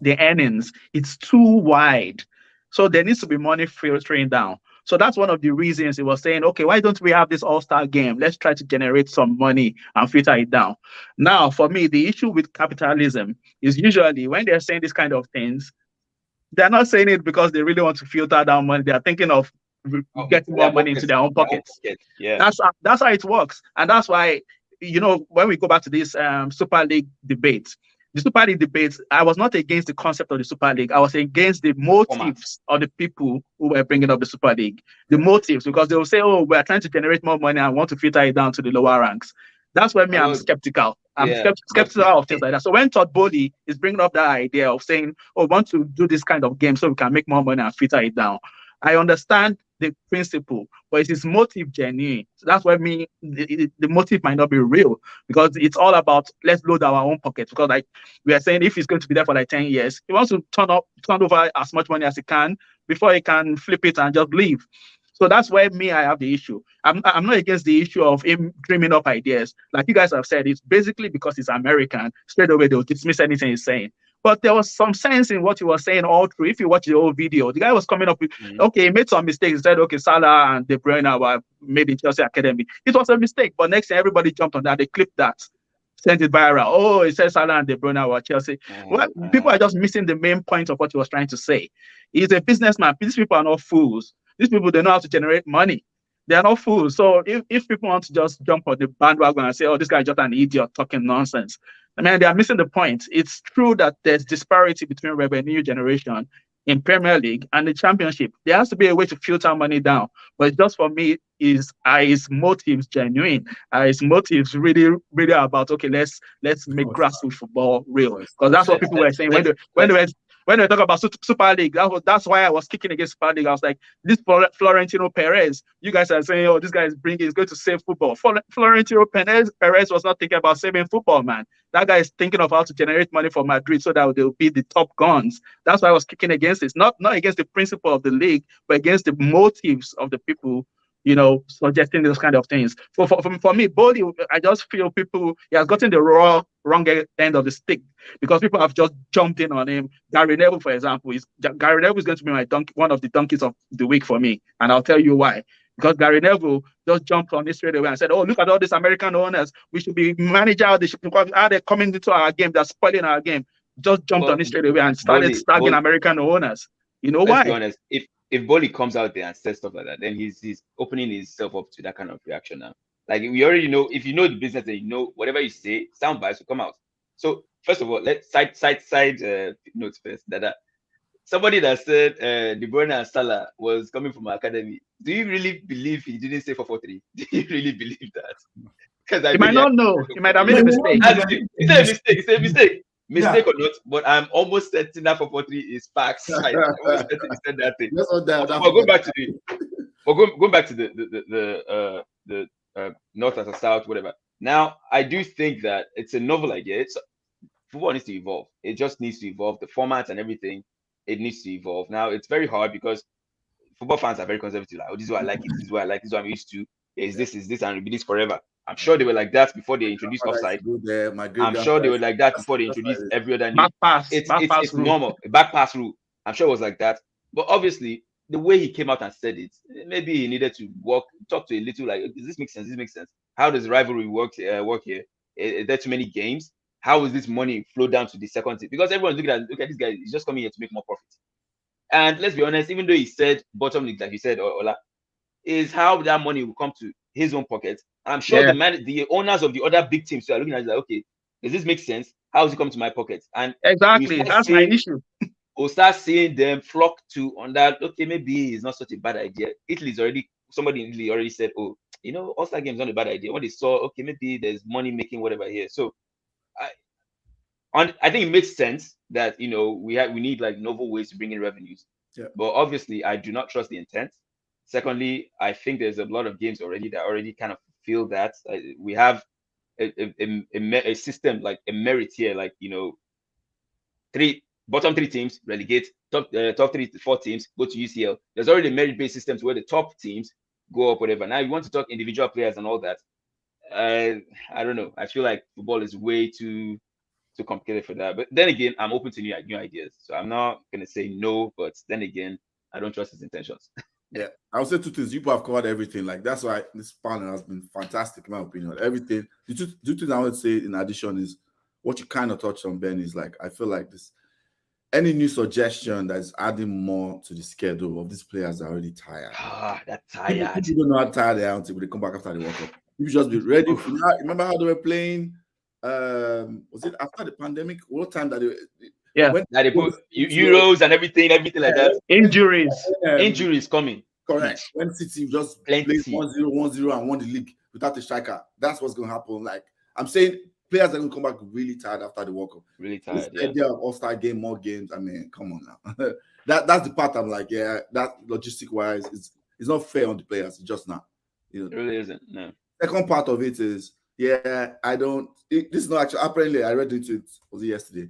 the earnings? It's too wide. So there needs to be money filtering down. So that's one of the reasons it was saying, okay, why don't we have this all-star game? Let's try to generate some money and filter it down. Now, for me, the issue with capitalism is usually when they're saying these kind of things, they're not saying it because they really want to filter down money. They're thinking of getting more money into their own pockets. Yeah, that's how it works, and that's why when we go back to this Super League debate, the Super League debates, I was not against the concept of the Super League. I was against the motives of the people who were bringing up the Super League. The motives, because they will say, "Oh, we're trying to generate more money and want to filter it down to the lower ranks." That's where I'm skeptical. I'm skeptical of things like that. So when Todd Bowley is bringing up that idea of saying, "Oh, we want to do this kind of game so we can make more money and filter it down," I understand the principle, but is his motive genuine? So that's why the motive might not be real, because it's all about let's load our own pockets. Because like we are saying, if he's going to be there for like 10 years, he wants to turn over as much money as he can before he can flip it and just leave. So that's where I have the issue. I'm not against the issue of him dreaming up ideas. Like you guys have said, it's basically because he's American. Straight away, they'll dismiss anything he's saying. But there was some sense in what he was saying all through. If you watch the whole video, the guy was coming up with, okay, he made some mistakes. He said, okay, Salah and De Bruyne were made in Chelsea Academy. It was a mistake. But next thing, everybody jumped on that. They clipped that, sent it viral. Oh, it says Salah and De Bruyne were Chelsea. Well, people are just missing the main point of what he was trying to say. He's a businessman. These people are not fools. These people, they know how to generate money. They are not fools. So if people want to just jump on the bandwagon and say, oh, this guy is just an idiot talking nonsense, I mean, they are missing the point. It's true that there's disparity between revenue generation in Premier League and the Championship. There has to be a way to filter money down. But just for me, his motives genuine? His motives really, really about, okay, let's make grassroots football real. Because that's what people were saying when they talk about Super League. That's why I was kicking against Super League. I was like, this Florentino Perez, you guys are saying, oh, this guy is going to save football. Florentino Perez was not thinking about saving football, man. That guy is thinking of how to generate money for Madrid so that they'll be the top guns. That's why I was kicking against it. Not against the principle of the league, but against the motives of the people, suggesting those kind of things. For me, Bowley, I just feel he has gotten the wrong end of the stick, because people have just jumped in on him. Gary Neville, for example, Gary Neville is going to be one of the donkeys of the week for me, and I'll tell you why. Because Gary Neville just jumped on this straight away and said, "Oh, look at all these American owners. We should be managed out. How they're coming into our game. They're spoiling our game." Just jumped on it straight away and started tagging American owners. You know why? Let's be honest. If Bowley comes out there and says stuff like that, then he's opening himself up to that kind of reaction now. Like, we already know, if you know the business and whatever you say, sound bites will come out. So first of all, let's side notes first. That somebody that said De Bruyne and Salah was coming from our academy. Do you really believe he didn't say 4-4-3? Do you really believe that? Because he might not know. He might have made a mistake. It's a mistake. Mistake or not, but I'm almost certain that 4-4-3 is facts. I'm almost certain he said that thing. Going back to the north as a south, whatever. Now, I do think that it's a novel idea. Football needs to evolve. It just needs to evolve. The formats and everything, it needs to evolve. Now, it's very hard because football fans are very conservative. Like, oh, this is what I like. This is what I like. This is what I'm used to. Is this, and it'll be this forever. I'm sure they were like that before they introduced offside. I'm sure they were like that before they introduced every other back pass. It's normal. A back pass rule. I'm sure it was like that. But obviously, the way he came out and said it, maybe he needed to talk to a little, like, does this make sense? This makes sense. How does rivalry work here? Is there too many games? How is this money flow down to the second team? Because everyone's looking at, look at this guy, he's just coming here to make more profit. And let's be honest, even though he said bottom league, like you said, Ola, is how that money will come to his own pocket. I'm sure the owners of the other big teams are looking at it like, okay, does this make sense? How does it come to my pocket? And exactly, that's my issue. We'll start seeing them flock to on that. Okay, maybe it's not such a bad idea. Somebody in Italy already said, oh, All-Star games not a bad idea. When they saw, okay, maybe there's money making whatever here. So I think it makes sense that we need like novel ways to bring in revenues. Yeah. But obviously, I do not trust the intent. Secondly, I think there's a lot of games already that already kind of feel that we have a system, like a merit here, like bottom three teams relegate, top 3 to 4 teams go to UCL. There's already a merit-based system where the top teams go up, whatever. Now you want to talk individual players and all that. I don't know. I feel like football is way too complicated for that. But then again, I'm open to new ideas. So I'm not gonna say no, but then again, I don't trust his intentions. Yeah, I would say two things. You people have covered everything. Like that's why this panel has been fantastic, in my opinion. Everything. The two things I would say in addition is what you kind of touched on, Ben, is like I feel like this any new suggestion that's adding more to the schedule of these players are already tired. That's tired. People don't know how tired they are until they come back after the World Cup. You should just be ready. Remember how they were playing? Was it after the pandemic? What time that they? Yeah, that they put Euros and everything like that. Injuries coming. Correct. When City just played 1-0 and won the league without a striker, that's what's going to happen. Like I'm saying, players are going to come back really tired after the World Cup. Really tired. This idea of all-star game, more games. I mean, come on now. That's the part I'm like, yeah, that logistic wise it's not fair on the players. It's just not. You know, it really isn't. No. Second part of it is, yeah, this is not actually. Apparently, I read into it. Was it yesterday?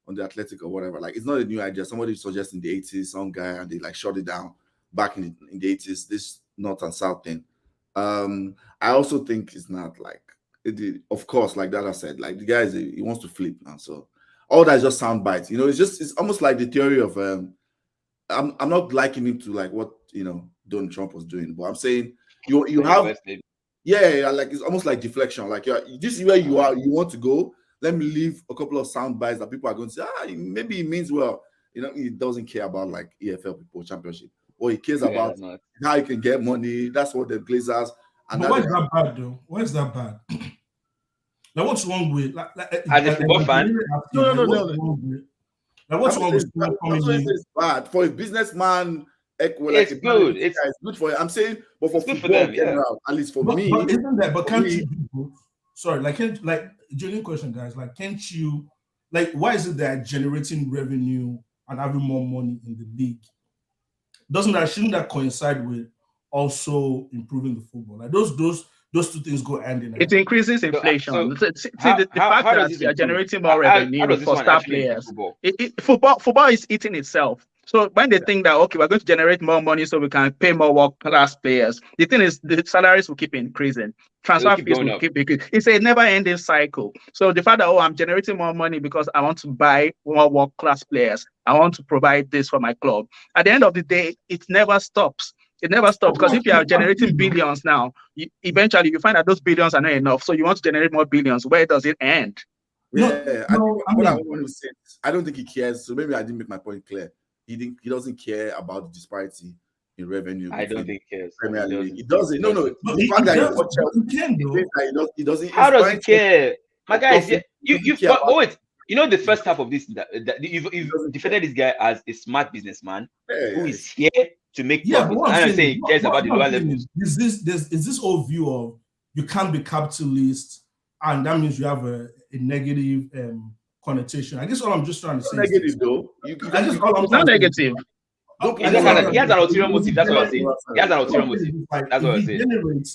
On the Athletic or whatever, like it's not a new idea. Somebody suggested in the 80s, some guy, and they like shut it down back in the 80s. This North and South thing. I also think it's not like of course, like that I said, like the guy he wants to flip now. So all that is just sound bites. You know, it's almost like the theory of I'm not liking him to like what Donald Trump was doing, but I'm saying you have yeah, like it's almost like deflection. Like this is where you are, you want to go. Let me leave a couple of sound bites that people are going to say, maybe it means well, he doesn't care about like EFL people championship. Or he cares about how he can get money. That's what the Glazers and but why is that bad though? Why is that bad? Like what's wrong with as a football fan? No. Like what's wrong with it's bad for a businessman? It's good. It's good for you. I'm saying, but for football in general, at least for me. But isn't that? But can't you do both? Sorry, genuine question, guys. Like, can't you? Like, why is it that generating revenue and having more money in the league shouldn't that coincide with also improving the football? Like those two things go hand in hand. It increases inflation. The fact that you are generating more revenue for star players. Football is eating itself. So when they think that okay, we're going to generate more money so we can pay more world-class players, the thing is the salaries will keep increasing. Transfer fees will keep increasing. It's a never-ending cycle. So the fact that I'm generating more money because I want to buy more world-class players, I want to provide this for my club. At the end of the day, it never stops. It never stops because if you are generating billions now, eventually you find that those billions are not enough. So you want to generate more billions. Where does it end? Yeah, I want to say, I don't think he cares. So maybe I didn't make my point clear. He doesn't care about the disparity in revenue. I don't think he cares. He doesn't. No. The fact that he doesn't. How does he care? My guys, wait. The first half of this, you've defended this guy as a smart businessman who is here to make profit. I don't say he cares about the lower levels. Is this whole view of you can't be capitalist, and that means you have a negative connotation. I guess all I'm just trying to say negative though. It's not negative. He has an ulterior motive. That's what I'm saying. He has an ulterior motive. That's what I'm saying.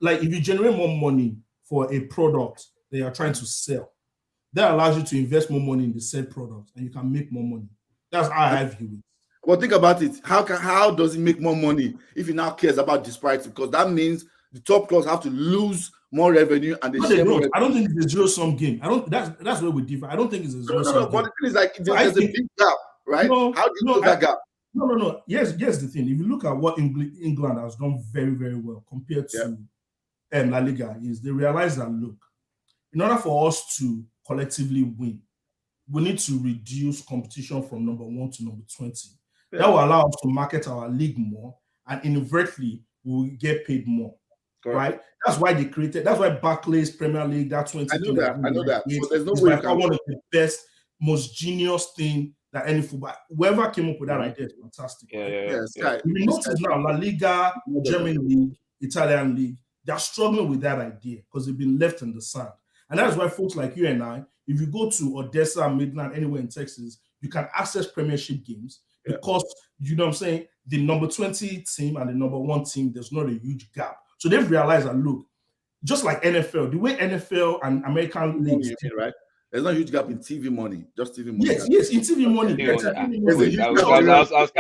Like if you generate more money for a product that you're trying to sell, that allows you to invest more money in the said product, and you can make more money. That's how I view it. Well, think about it. How does he make more money if he now cares about disparity? Because that means the top clubs have to lose more revenue and they share more. I don't think it's a zero-sum game. That's where we differ. I don't think it's a zero-sum game. But the thing is like there's a big gap, right? How do you close that gap? No. Here's the thing. If you look at what England has done very, very well compared to La Liga, is they realize that look, in order for us to collectively win, we need to reduce competition from number 1 to number 20. Yeah. That will allow us to market our league more, and inadvertently we will get paid more. Correct. Right? That's why they created. That's why Barclays Premier League, that 20. I know that. So there's no way like one of the best, most genius thing that any football. Whoever came up with that idea is fantastic. Yeah. We notice now La Liga, German league, Italian league, they're struggling with that idea because they've been left in the sand. And that's why folks like you and I, if you go to Odessa, Midland, anywhere in Texas, you can access Premiership games because, you know what I'm saying, the number 20 team and the number 1 team, there's not a huge gap. So they've realized that, look, just like NFL, the way NFL and American leagues, right? There's no huge gap in TV money, just TV money. Yes, in TV money. I was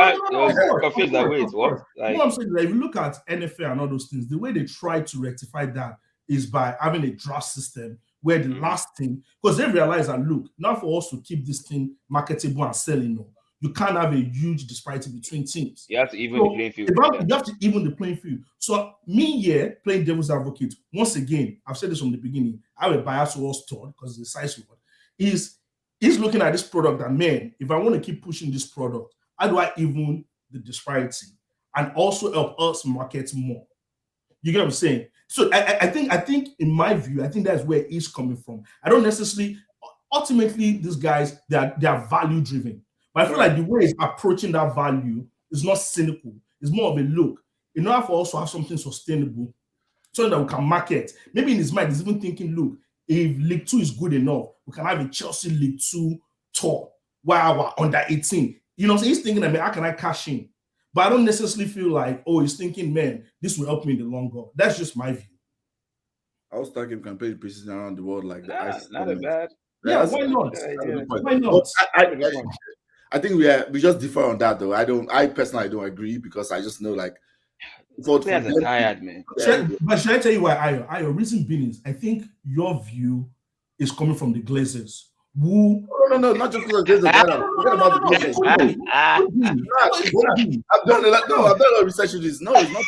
confused. Wait, what? What I'm saying is that if you look at NFL and all those things, the way they try to rectify that is by having a draft system where the last thing, because they realize that, look, now for us to keep this thing marketable and selling, no, you can't have a huge disparity between teams. You have to even the playing field. You have to even the playing field. So me here, playing devil's advocate, once again, I've said this from the beginning, I have a bias towards Todd because it's a size word. He's looking at this product and, man, if I want to keep pushing this product, how do I even the disparity and also help us market more? You get what I'm saying? So I think in my view, I think that's where he's coming from. I don't necessarily, ultimately, these guys, they are value driven. But I feel like the way he's approaching that value is not cynical. It's more of a look. In order for us to have something sustainable, so that we can market. Maybe in his mind, he's even thinking, look, if League 2 is good enough, we can have a Chelsea League 2 tour while we're under 18. You know, so he's thinking, how can I cash in? But I don't necessarily feel like, he's thinking, man, this will help me in the long run. That's just my view. I was thinking we can play preseason around the world like that. Not a bad. Yeah, why not? Why not? I think we just differ on that though. I personally don't agree because I just know like players are tired, man. But should I tell you why Ayo? Reason being is I think your view is coming from the Glazers. No, not just because of Glazers. Forget about the Glazers. I've done a lot of research with this. No, it's not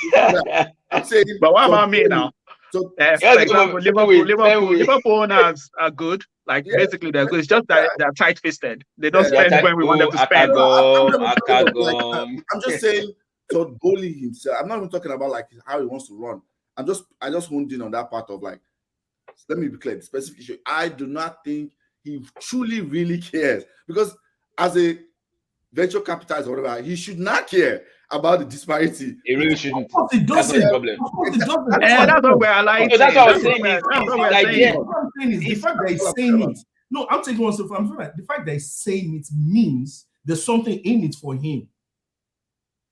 that. I'm saying, but what about me now? So, for example, Liverpool owners are good. Like basically they're good. It's just that they're tight-fisted. They don't spend when we want them to spend. I'm just saying, Todd Bowley himself. I'm not even talking about like how he wants to run. I just honed in on that part of like. Let me be clear. The specific issue. I do not think he truly really cares because as a venture capitalist or whatever, he should not care about the disparity. He really shouldn't. Of course, it doesn't. That's the problem. That's what we're like. That's what I'm saying. What I'm saying is the fact that he's saying it. No, I'm taking one step. I'm saying that the fact that he's saying it means there's something in it for him.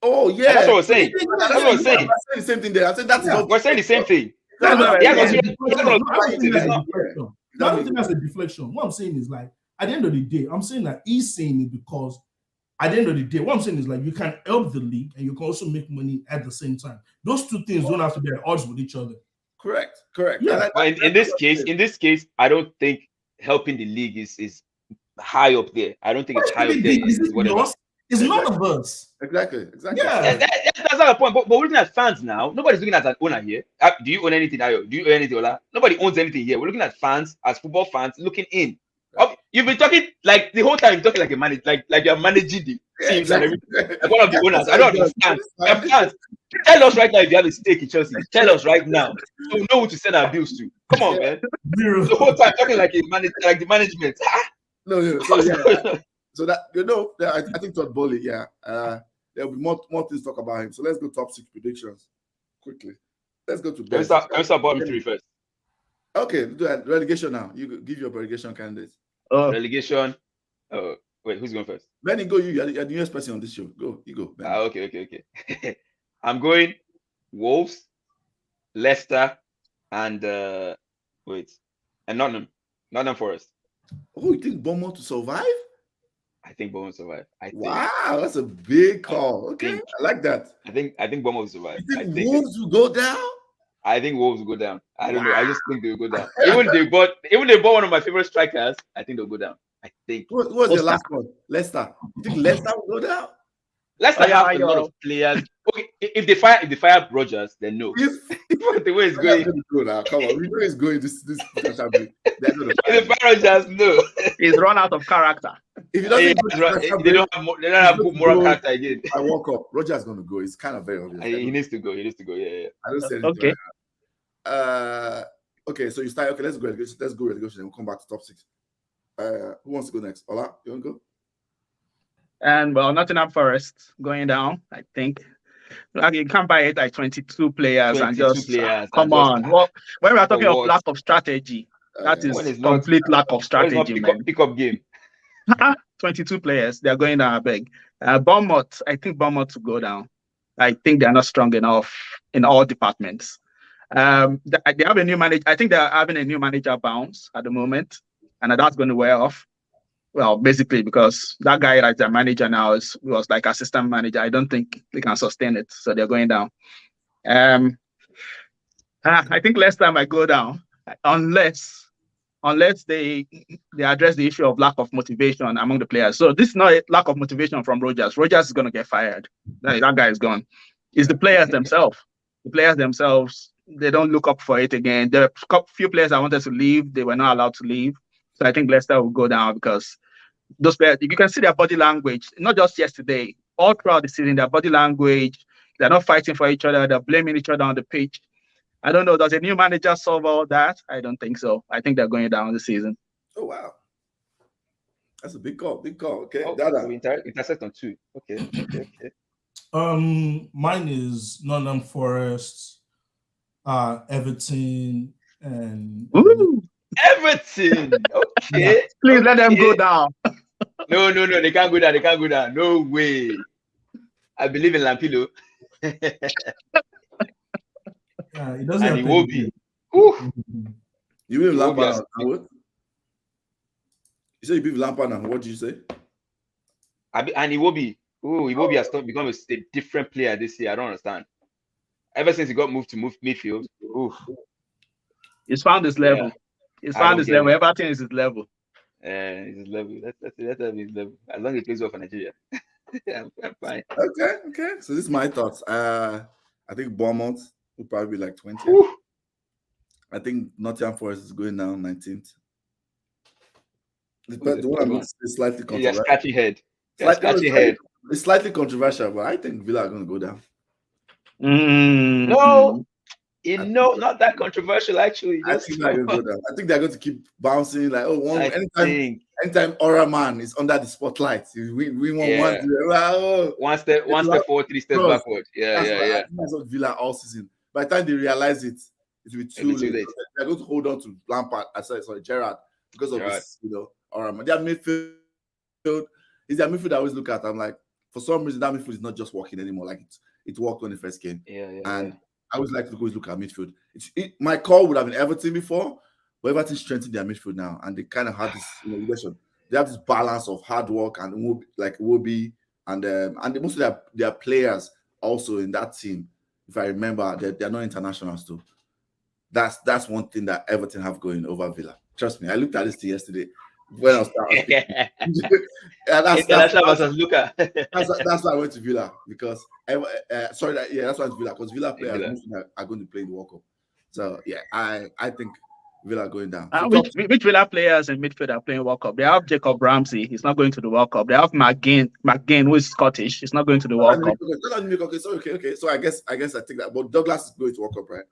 Oh yeah, that's what we're saying. That's what we're saying. I'm saying the same thing there. I said that's we're saying the same thing. I don't think that's a deflection. What I'm saying is like at the end of the day, I'm saying that he's saying it because at the end of the day, what I'm saying is like you can help the league and you can also make money at the same time. Those two things don't have to be at odds with each other. Correct. Yeah. But in this case, I don't think helping the league is high up there. I don't think it's high up there. It's none of us. Exactly. Yeah. That's not the point. But we're looking at fans now. Nobody's looking at an owner here. Do you own anything, Ayo? Do you own anything, Ola? Nobody owns anything here. We're looking at fans as football fans looking in. You've been talking like the whole time. You're talking like a manager, like you're managing the teams and everything. Like one of the owners. I don't understand. Fans, tell us right now if you have a stake in Chelsea. Tell us right now, so we know who to send our bills to. Come on, man. The whole time talking like a manager, like the management. No. So that I think Todd Bowley, there'll be more things to talk about him. So let's go top 6 predictions quickly. Let's go to Ben. Can we start bottom 3 first? Okay, do that. Relegation now. You give your relegation candidates. Relegation. Wait, who's going first? Benny, go. You're the newest person on this show. Go. You go. Okay. I'm going Wolves, Leicester, and Nottingham Forest. Oh, you think Bournemouth to survive? I think Bournemouth survive. Wow, that's a big call. Okay, I like that. I think Bournemouth will survive. You think Wolves will go down? I think Wolves will go down. I don't know. I just think they will go down. Even they bought one of my favorite strikers. I think they'll go down. I think. What was your last one? Leicester. You think Leicester will go down? Leicester have a lot of players. Okay, if they fire Rodgers, then no. The way it's going. Come on, we know it's going. This if they fire Rodgers, no. He's run out of character. If he doesn't, they don't have moral character again. I walk up. Rodgers going to go. It's kind of very obvious. He needs to go. Yeah. I don't say anything. Okay. Okay. So you start. Okay, let's go relegation. We'll come back to top 6. Who wants to go next? Ola, you want to go? And Nottingham Forest going down. I think. Like you can't buy it like 22 players and just come on. Well, when we are talking of lack of strategy, that is complete lack of strategy. Pick up game. 22 players, they're going down. I beg. Bournemouth, I think Bournemouth to go down. I think they're not strong enough in all departments. They have a new manager. I think they're having a new manager bounce at the moment, and that's going to wear off. Well, basically because that guy like their manager now was like assistant manager. I don't think they can sustain it, so they're going down. I I think Leicester might go down unless they address the issue of lack of motivation among the players. So this is not a lack of motivation from Rogers. Rogers is going to get fired. That guy is gone. It's the players themselves. The players themselves, they don't look up for it again. There are a few players that wanted to leave. They were not allowed to leave. So I think Leicester will go down because those players, you can see their body language, not just yesterday, all throughout the season, their body language, they're not fighting for each other. They're blaming each other on the pitch. I don't know. Does a new manager solve all that? I don't think so. I think they're going down this season. Oh, wow. That's a big call. Big call. Okay. Oh, Dada. so intersect on 2. Okay. Mine is Nottingham Forest, Everton, and Everton. Okay. Please let them go down. No. They can't go down. They can't go down. No way. I believe in Lampilo. Yeah, it doesn't. And he will be. You believe Lampard and what? You say you believe Lampard and what did you say? And he will be. Oh, he will be has become a different player this year. I don't understand. Ever since he got moved to midfield. He's found his level. Yeah. He's found his level. Everything is his level. It's his level. That's his level. As long as he plays well for Nigeria. I'm fine. Okay. So this is my thoughts. I think Bournemouth will probably be like 20. I think Nottingham Forest is going down 19th. The one I'm going to say is slightly controversial. Scratchy head. Scratchy head. It's slightly controversial, but I think Villa are going to go down. No, not that controversial actually. I think they're going to go down. I think they're going to keep bouncing like, anytime Aura Man is under the spotlight, we want 1 step forward, 3 steps backward. Yeah. I think that's what Villa all season. By the time they realize it will be too late. They're going to hold on to Lampard. Gerrard, because of this, Aura Man. Their midfield is their midfield I always look at. I'm like, for some reason, that midfield is not just working anymore. Like it worked when the first game. I always like to always look at midfield. My call would have been Everton before, but Everton strengthened their midfield now, and they kind of have this relation. They have this balance of hard work and Iwobi, and most of their players also in that team. If I remember, they're not internationals too. That's one thing that Everton have going over Villa. Trust me, I looked at this thing yesterday when I was that's why I went to Villa because that's why I went to Villa because Villa players are going to play in the World Cup. So yeah, I think Villa going down. So which Villa players in midfield are playing World Cup? They have Jacob Ramsey. He's not going to the World Cup. They have McGinn, who is Scottish. He's not going to the World Cup. Okay. So I guess I take that. But Douglas is going to World Cup, right?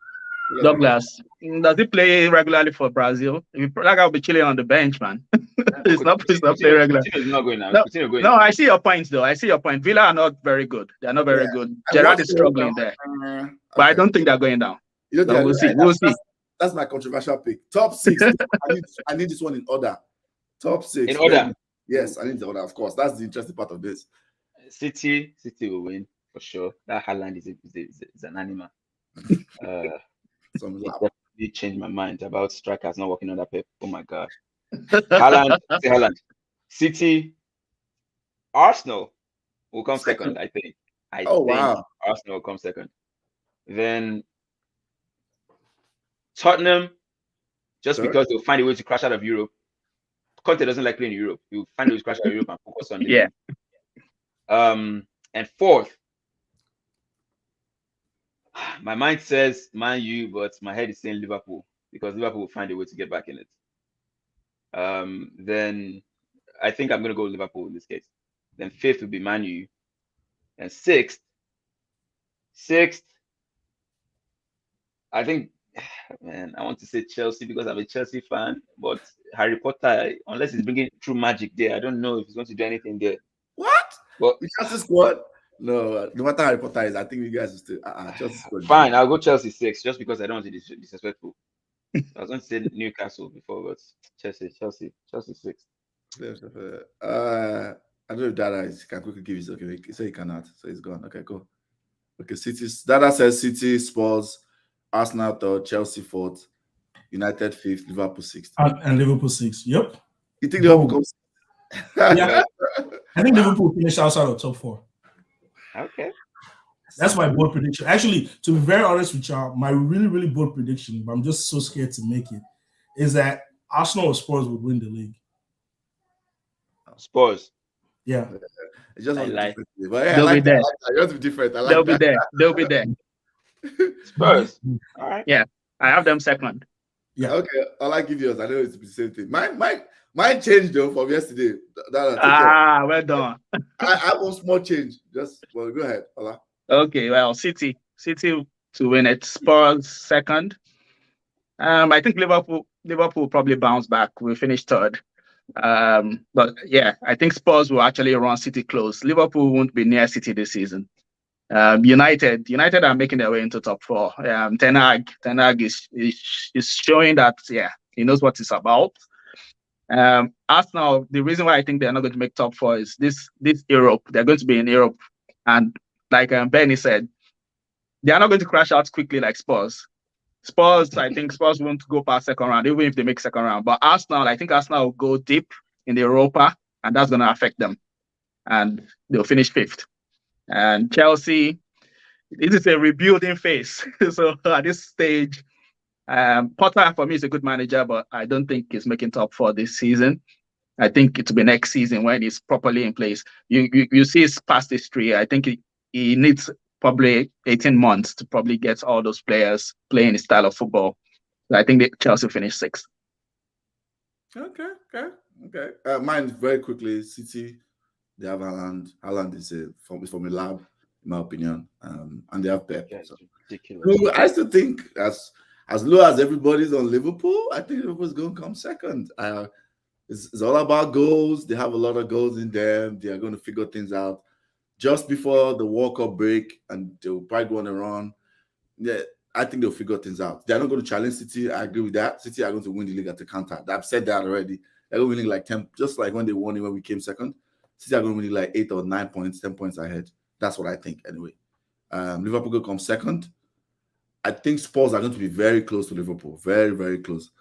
Douglas, does he play regularly for Brazil? That guy will be chilling on the bench, man. He's not playing regularly. He's not going now. No, I see your point, though. I see your point. Villa are not very good. They're not very good. Gerrard is struggling there. But I don't think they're going down. We'll see. That's my controversial pick. Top 6. I need this one in order. Top 6. In order? Yes, I need the order, of course. That's the interesting part of this. City will win, for sure. That Haaland is an animal. Definitely changed my mind about strikers not working on that Pep. Oh my god. Haaland. City, Arsenal will come second, I think. Wow. Arsenal will come second. Then Tottenham, because they'll find a way to crash out of Europe. Conte doesn't like playing in Europe. He'll find a way to crash out of Europe and focus on it. And fourth, my mind says Man U, but my head is saying Liverpool because Liverpool will find a way to get back in it. Then I think I'm going to go with Liverpool in this case. Then fifth would be Man U. And sixth, I think, man, I want to say Chelsea because I'm a Chelsea fan, but Harry Potter, unless he's bringing true magic there, I don't know if he's going to do anything there. What? But the Chelsea squad? No matter Harry Potter is, I think you guys will still Chelsea squad. Fine, I'll go Chelsea 6 just because I don't want to be disrespectful. I was going to say Newcastle before, but Chelsea 6. I don't know if Dada can quickly give his okay. He said he cannot, so he's gone. Okay, cool. Okay, Dada says City, Spurs, Arsenal 3rd, Chelsea 4th, United 5th, Liverpool 6th. And Liverpool 6th. Yep. You think Liverpool comes? Yeah. I think Liverpool finish outside of top 4. Okay. That's my bold prediction. Actually, to be very honest with y'all, my really, really bold prediction, but I'm just so scared to make it, is that Arsenal or Spurs would win the league. Spurs. Yeah. It's just I a like. different thing. But yeah, I They'll like be that. there. I like that. Just be different. I like They'll be that. there. They'll be there. Spurs. All right. Yeah, I have them second. Yeah. Okay, I like give yours. I know it's the same thing. Mine changed though from yesterday. Well done. I have one small change. Just well, go ahead, Ola. Okay, well, City to win it. Spurs second. I think Liverpool probably bounce back. We'll finish third. But yeah, I think Spurs will actually run City close. Liverpool won't be near City this season. United are making their way into top four. Ten Hag is showing that he knows what it's about. Arsenal, the reason why I think they're not going to make top four is this Europe. They're going to be in Europe, and like Benny said, they are not going to crash out quickly like Spurs. I think Spurs won't go past second round, even if they make second round. But Arsenal, I think Arsenal will go deep in the Europa, and that's going to affect them, and they'll finish fifth. And Chelsea, it is a rebuilding phase. So at this stage, Potter for me is a good manager, but I don't think he's making top four this season. I think it will be next season when he's properly in place. You see his past history. I think he needs probably 18 months to probably get all those players playing his style of football. So I think Chelsea finished sixth. Okay. Mine very quickly. City, they have Haaland. Haaland is from a lab, in my opinion. And they have Pep. So. I still think as low as everybody's on Liverpool, I think Liverpool's going to come second. It's all about goals. They have a lot of goals in them. They are going to figure things out just before the World Cup break, and they'll probably go on a run. Yeah, I think they'll figure things out. They're not going to challenge City. I agree with that. City are going to win the league at the counter. I've said that already. They're going to win like 10, just like when they won it when we came second. City are going to win like 8 or 9 points, 10 points ahead. That's what I think anyway. Liverpool will come second. I think Spurs are going to be very close to Liverpool. Very, very close.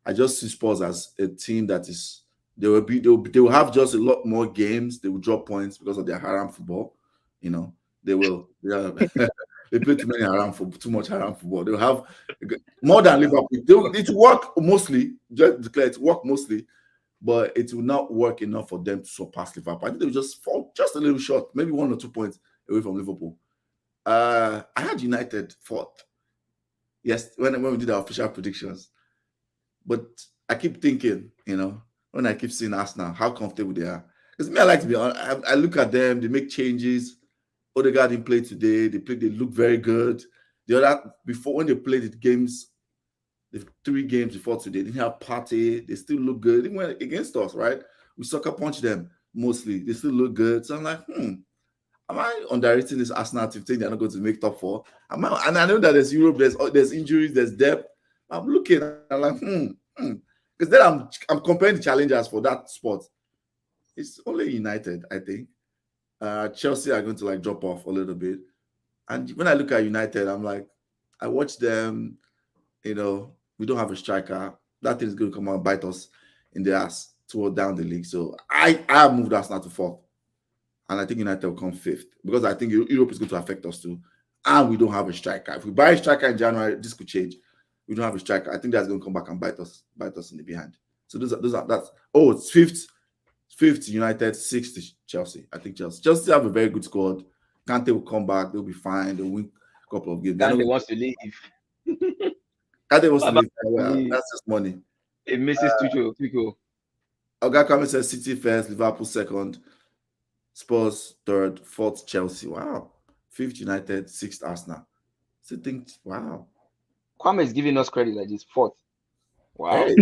I just see Spurs as a team that is they will have just a lot more games. They will drop points because of their haram football. You know, they will. They play too much haram football. They'll have more than Liverpool. It will work mostly. Just declare it work mostly, but it will not work enough for them to surpass Liverpool. I think they will just fall just a little short, maybe 1 or 2 points away from Liverpool. I had United fourth. Yes, when we did our official predictions. But I keep thinking, when I keep seeing Arsenal, how comfortable they are. Because me, I like to be honest. I look at them, they make changes. Odegaard didn't play today. They look very good. The other, before when they played the games, the 3 games before today, they didn't have Partey. They still look good. They went against us, right? We sucker punch them mostly. They still look good. So I'm like, am I underrating this Arsenal team saying they're not going to make top 4? And I know that there's Europe, there's injuries, there's depth. I'm looking, I'm like, because then I'm comparing the challengers for that spot. It's only United, I think. Chelsea are going to drop off a little bit. And when I look at United, I'm like, I watch them, we don't have a striker. That thing is going to come out and bite us in the ass toward down the league. So I have moved Arsenal to 4th. And I think United will come 5th because I think Europe is going to affect us too. And we don't have a striker. If we buy a striker in January, this could change. We don't have a striker. I think that's going to come back and bite us in the behind. So that's it's 5th United, 6th Chelsea. I think Chelsea have a very good squad. Kante will come back. They'll be fine. They'll win a couple of games. Kante wants to leave. Kante wants to leave. Well, that's just money. It misses Tuchel. Ogakame says City first, Liverpool second, Spurs third, 4th Chelsea. Wow. 5th United, 6th Arsenal. So think, wow. Kwame is giving us credit like this 4th. Wow. Hey,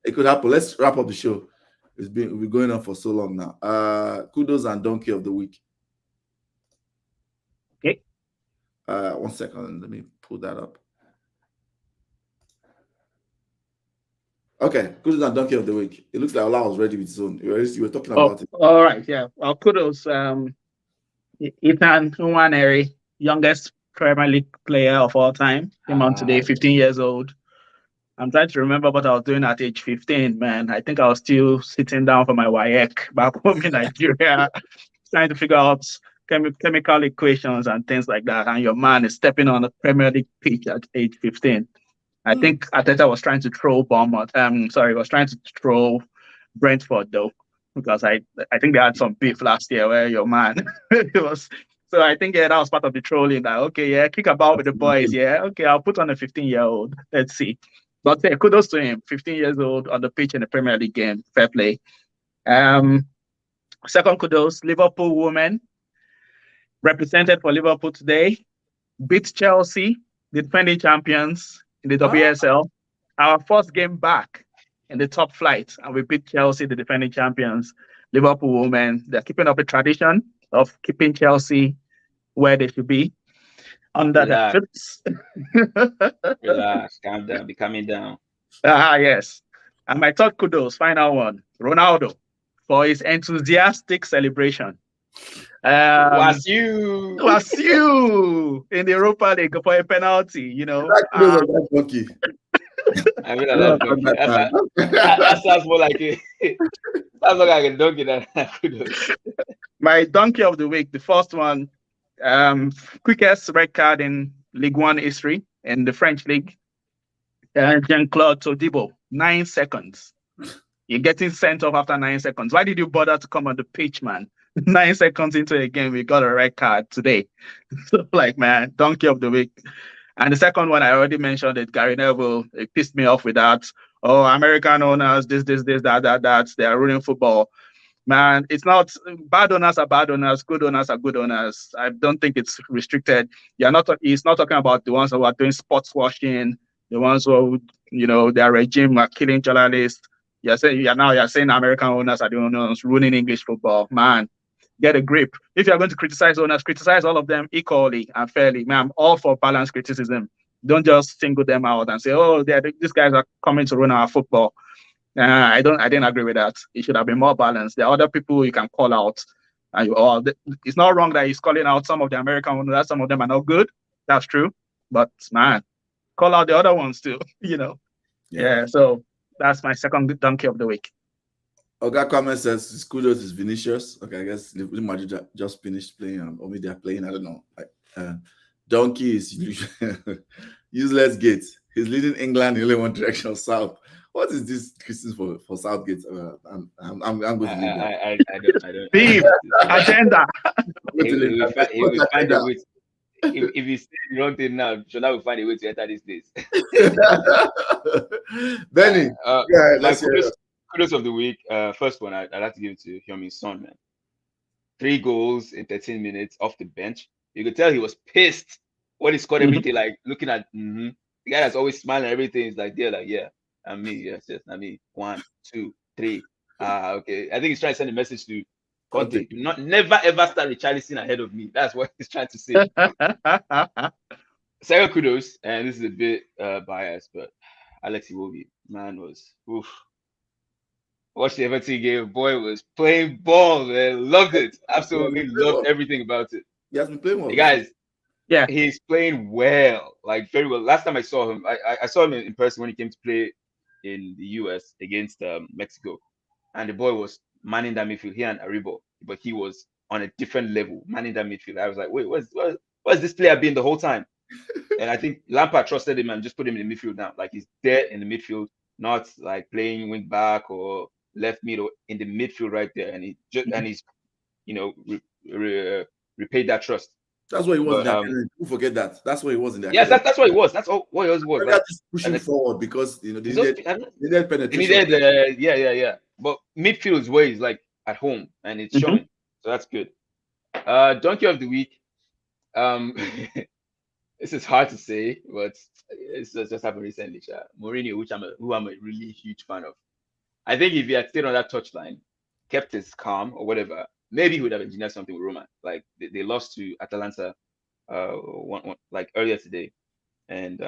it could happen. Let's wrap up the show. We've been going on for so long now. Kudos and Donkey of the week. Okay. 1 second. Let me pull that up. Okay. Kudos and Donkey of the week. It looks like Ola was ready with his own. You were talking about it. All right. Yeah. Well, kudos. Ethan Nwaneri, youngest Premier League player of all time. Came on today, 15 years old. I'm trying to remember what I was doing at age 15, man. I think I was still sitting down for my WAEC back home in Nigeria, trying to figure out chemical equations and things like that, and your man is stepping on a Premier League pitch at age 15. I think Ateta was trying to troll Bournemouth. Was trying to troll Brentford though, because I think they had some beef last year where your man it was. So I think that was part of the trolling. That okay, yeah, kick about with the boys. Yeah, okay, I'll put on a 15-year-old. Let's see. But kudos to him. 15 years old on the pitch in the Premier League game. Fair play. Second kudos, Liverpool women represented for Liverpool today, beat Chelsea, the defending champions in the WSL. Our first game back in the top flight, and we beat Chelsea, the defending champions. Liverpool women, they're keeping up a tradition of keeping Chelsea where they should be under the fits. Relax, calm down, be coming down. Yes. And my third kudos, final one, Ronaldo, for his enthusiastic celebration. Was you in the Europa League for a penalty, you know. I mean, I love donkey. That sounds more like a sounds like a donkey than kudos. My donkey of the week, the first one, quickest red card in Ligue 1 history in the French league. Jean-Claude Todibo, 9 seconds. You're getting sent off after 9 seconds. Why did you bother to come on the pitch, man? 9 seconds into a game, we got a red card today. So, man, donkey of the week. And the second one, I already mentioned it, Gary Neville. It pissed me off with that. Oh, American owners, this, that. They are ruining football. Man, it's not bad owners are bad owners, good owners are good owners. I don't think it's restricted. He's not talking about the ones who are doing sports washing, the ones who, their regime are killing journalists. You're saying American owners are the owners ruining English football. Man, get a grip. If you're going to criticize owners, criticize all of them equally and fairly. Man, I'm all for balanced criticism. Don't just single them out and say, oh, these guys are coming to ruin our football. I didn't agree with that. It should have been more balanced. There are other people you can call out. It's not wrong that he's calling out some of the American owners. Some of them are not good. That's true. But man, call out the other ones too. Yeah. So that's my second donkey of the week. Oga comment says kudos is Vinicius. Okay, I guess Madrid just finished playing, or maybe they're playing. I don't know. Donkey is useless Gate. He's leading England in only one direction, south. What is this Christians for Southgate? I'm going to leave that. I don't. Beef agenda. He will find a way. If he says the wrong thing now, Shola will find a way to enter this place. Benny, kudos of the week. First one, I'd like to give it to Heung-min Son, man. 3 goals in 13 minutes off the bench. You could tell he was pissed when he scored everything, like looking at the guy that's always smiling, everything is like, yeah, I'm me, yes, I'm me. 1, 2, 3. Okay. I think he's trying to send a message to Conte. Never ever start Richarlison ahead of me. That's what he's trying to say. Second kudos, and this is a bit biased, but Alex Iwobi, man, was oof. Watched the Everton game. Boy was playing ball, man. Loved it. Absolutely loved everything about it. He has been playing well. Hey guys, yeah, he's playing well, like very well. Last time I saw him, I saw him in person when he came to play in the US against Mexico, and the boy was manning that midfield. He and Aribo, but he was on a different level, manning that midfield. I was like, wait, what's this player been the whole time? And I think Lampard trusted him and just put him in the midfield now. Like he's there in the midfield, not like playing wing back or left mid, or in the midfield right there. And he's repaid that trust. That's what he was. Don't forget that. That's what he was in there. Yes, that's what he was. That's what he was. Like, just pushing forward because they needed penetration. Yeah. But midfield is where he's like at home, and it's showing. So that's good. Donkey of the week. This is hard to say, but it's just happened recently. Mourinho, who I'm a really huge fan of. I think if he had stayed on that touchline, kept his calm or whatever, maybe he would have engineered something with Roma. Like they lost to Atalanta like earlier today, and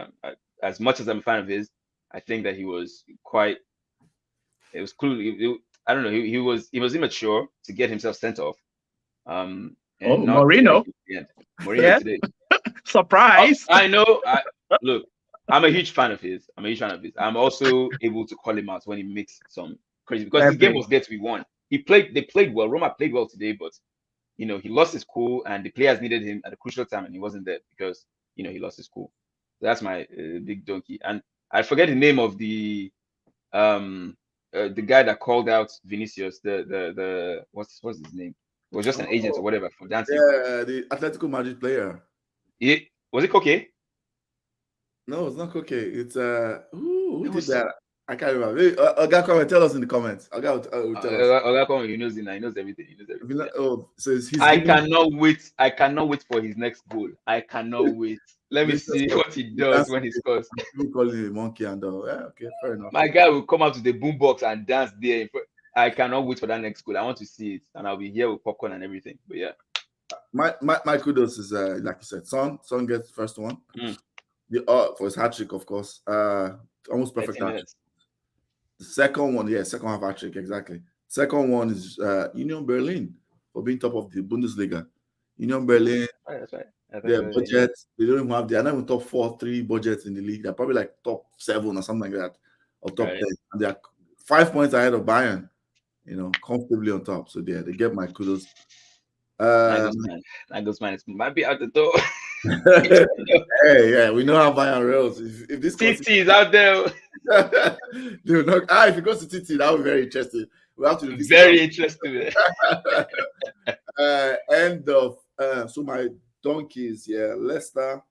as much as I'm a fan of his, I think that he was quite. It was cool. I don't know. He was immature to get himself sent off. Mourinho. Mourinho today. Surprise! I know. Look, I'm a huge fan of his. I'm also able to call him out when he makes some crazy, because his game was there to be won. They played well. Roma played well today, but he lost his cool, and the players needed him at a crucial time, and he wasn't there because he lost his cool. So that's my big donkey. And I forget the name of the guy that called out Vinicius. The what's his name? It was just an agent or whatever for dancing. Yeah, the Atletico Madrid player. Was it Koke? No, it's not Koke. It's who did that? I can't remember. Oga, come and tell us in the comments. Oga will tell us. Oga, come, he knows everything. He knows everything. Oh, so cannot wait. I cannot wait for his next goal. I cannot wait. Let me see what he does when he scores. People call him a monkey and all. Yeah, okay, fair enough. My guy will come out to the boombox and dance there. I cannot wait for that next goal. I want to see it, and I'll be here with popcorn and everything. But yeah, my kudos is like you said, Son gets the first one. For his hat trick, of course. Almost perfect hat trick. The second one, second half hat trick, exactly. Second one is Union Berlin for being top of the Bundesliga. Union Berlin, that's right. Their budget, they don't even have. They are not even top 4-3 budgets in the league. They're probably like top 7 or something like that, or top 10. And they are 5 points ahead of Bayern. Comfortably on top. So they get my kudos. Nagelsmann might be out the door. Hey, yeah, we know how Bayern rails. If this TT is out there, they not, if it goes to TT, that would be very interesting. We have to very interesting. End of so my donkeys, Leicester,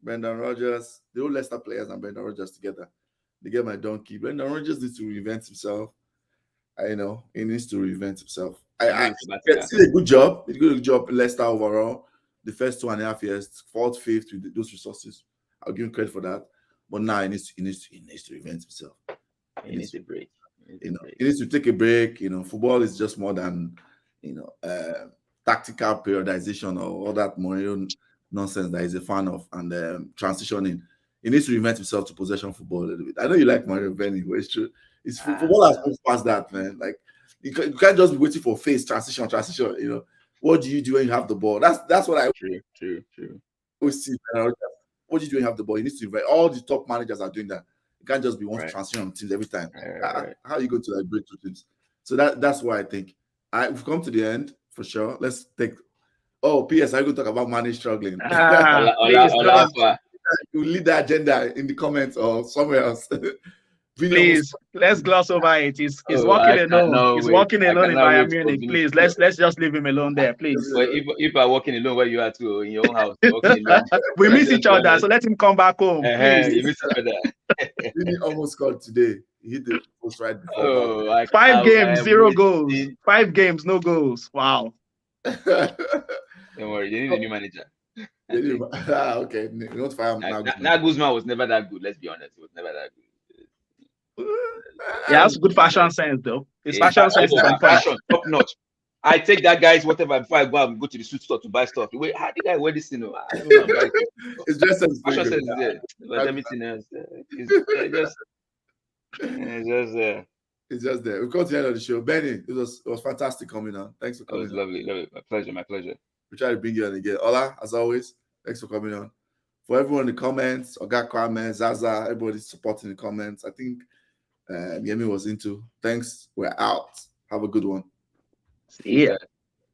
Brendan Rodgers, the old Leicester players and Brendan Rodgers together. They get my donkey. Brendan Rodgers needs to reinvent himself. He needs to reinvent himself. I did a good job. He did a good job in Leicester overall. The first 2.5 years, 4th, 5th with those resources. I'll give him credit for that. But now he needs to reinvent himself. He needs a break. He needs to take a break. Football is just more than tactical periodization or all that Mourinho nonsense that he's a fan of and transitioning. He needs to reinvent himself to possession football a little bit. I know you like Mario Benny, but it's true. Football has moved past that, man. Like you can't just be waiting for phase transition. What do you do when you have the ball? That's what I true. always see. What do you do when you have the ball? You need to invite. All the top managers are doing that. You can't just be one transition on teams every time. Right. How are you going to break through teams? So that's why I think we've come to the end for sure. Let's take. Oh, P.S. I'm going to talk about money struggling. You lead the agenda in the comments or somewhere else. Please, let's gloss over it. He's walking alone. He's walking alone in Bayern Munich. Please, let's just leave him alone there, please. But if I'm walking alone where you are too, in your own house, we miss each other, so let him come back home. You miss each other. He almost scored today. He hit the post right before. 5 games, 0 goals. 5 games, no goals. Wow. Don't worry, they need a new manager. Okay. You don't fire him now. Nagelsmann was never that good. Let's be honest, he was never that good. He has good fashion sense, though. His fashion sense is fashion top notch. I take that guy's whatever before I go to the suit store to buy stuff. Wait, how did I wear this thing? I don't know. It's just fashion sense is there, but everything else it's just there. We come to the end of the show. Benny, it was fantastic coming on. Thanks for coming. It was lovely. My pleasure. We try to bring you on again. Ola, as always, thanks for coming on. For everyone in the comments, Oga Kwame, Zaza, everybody supporting the comments. I think Yemi was into. Thanks. We're out. Have a good one. See ya.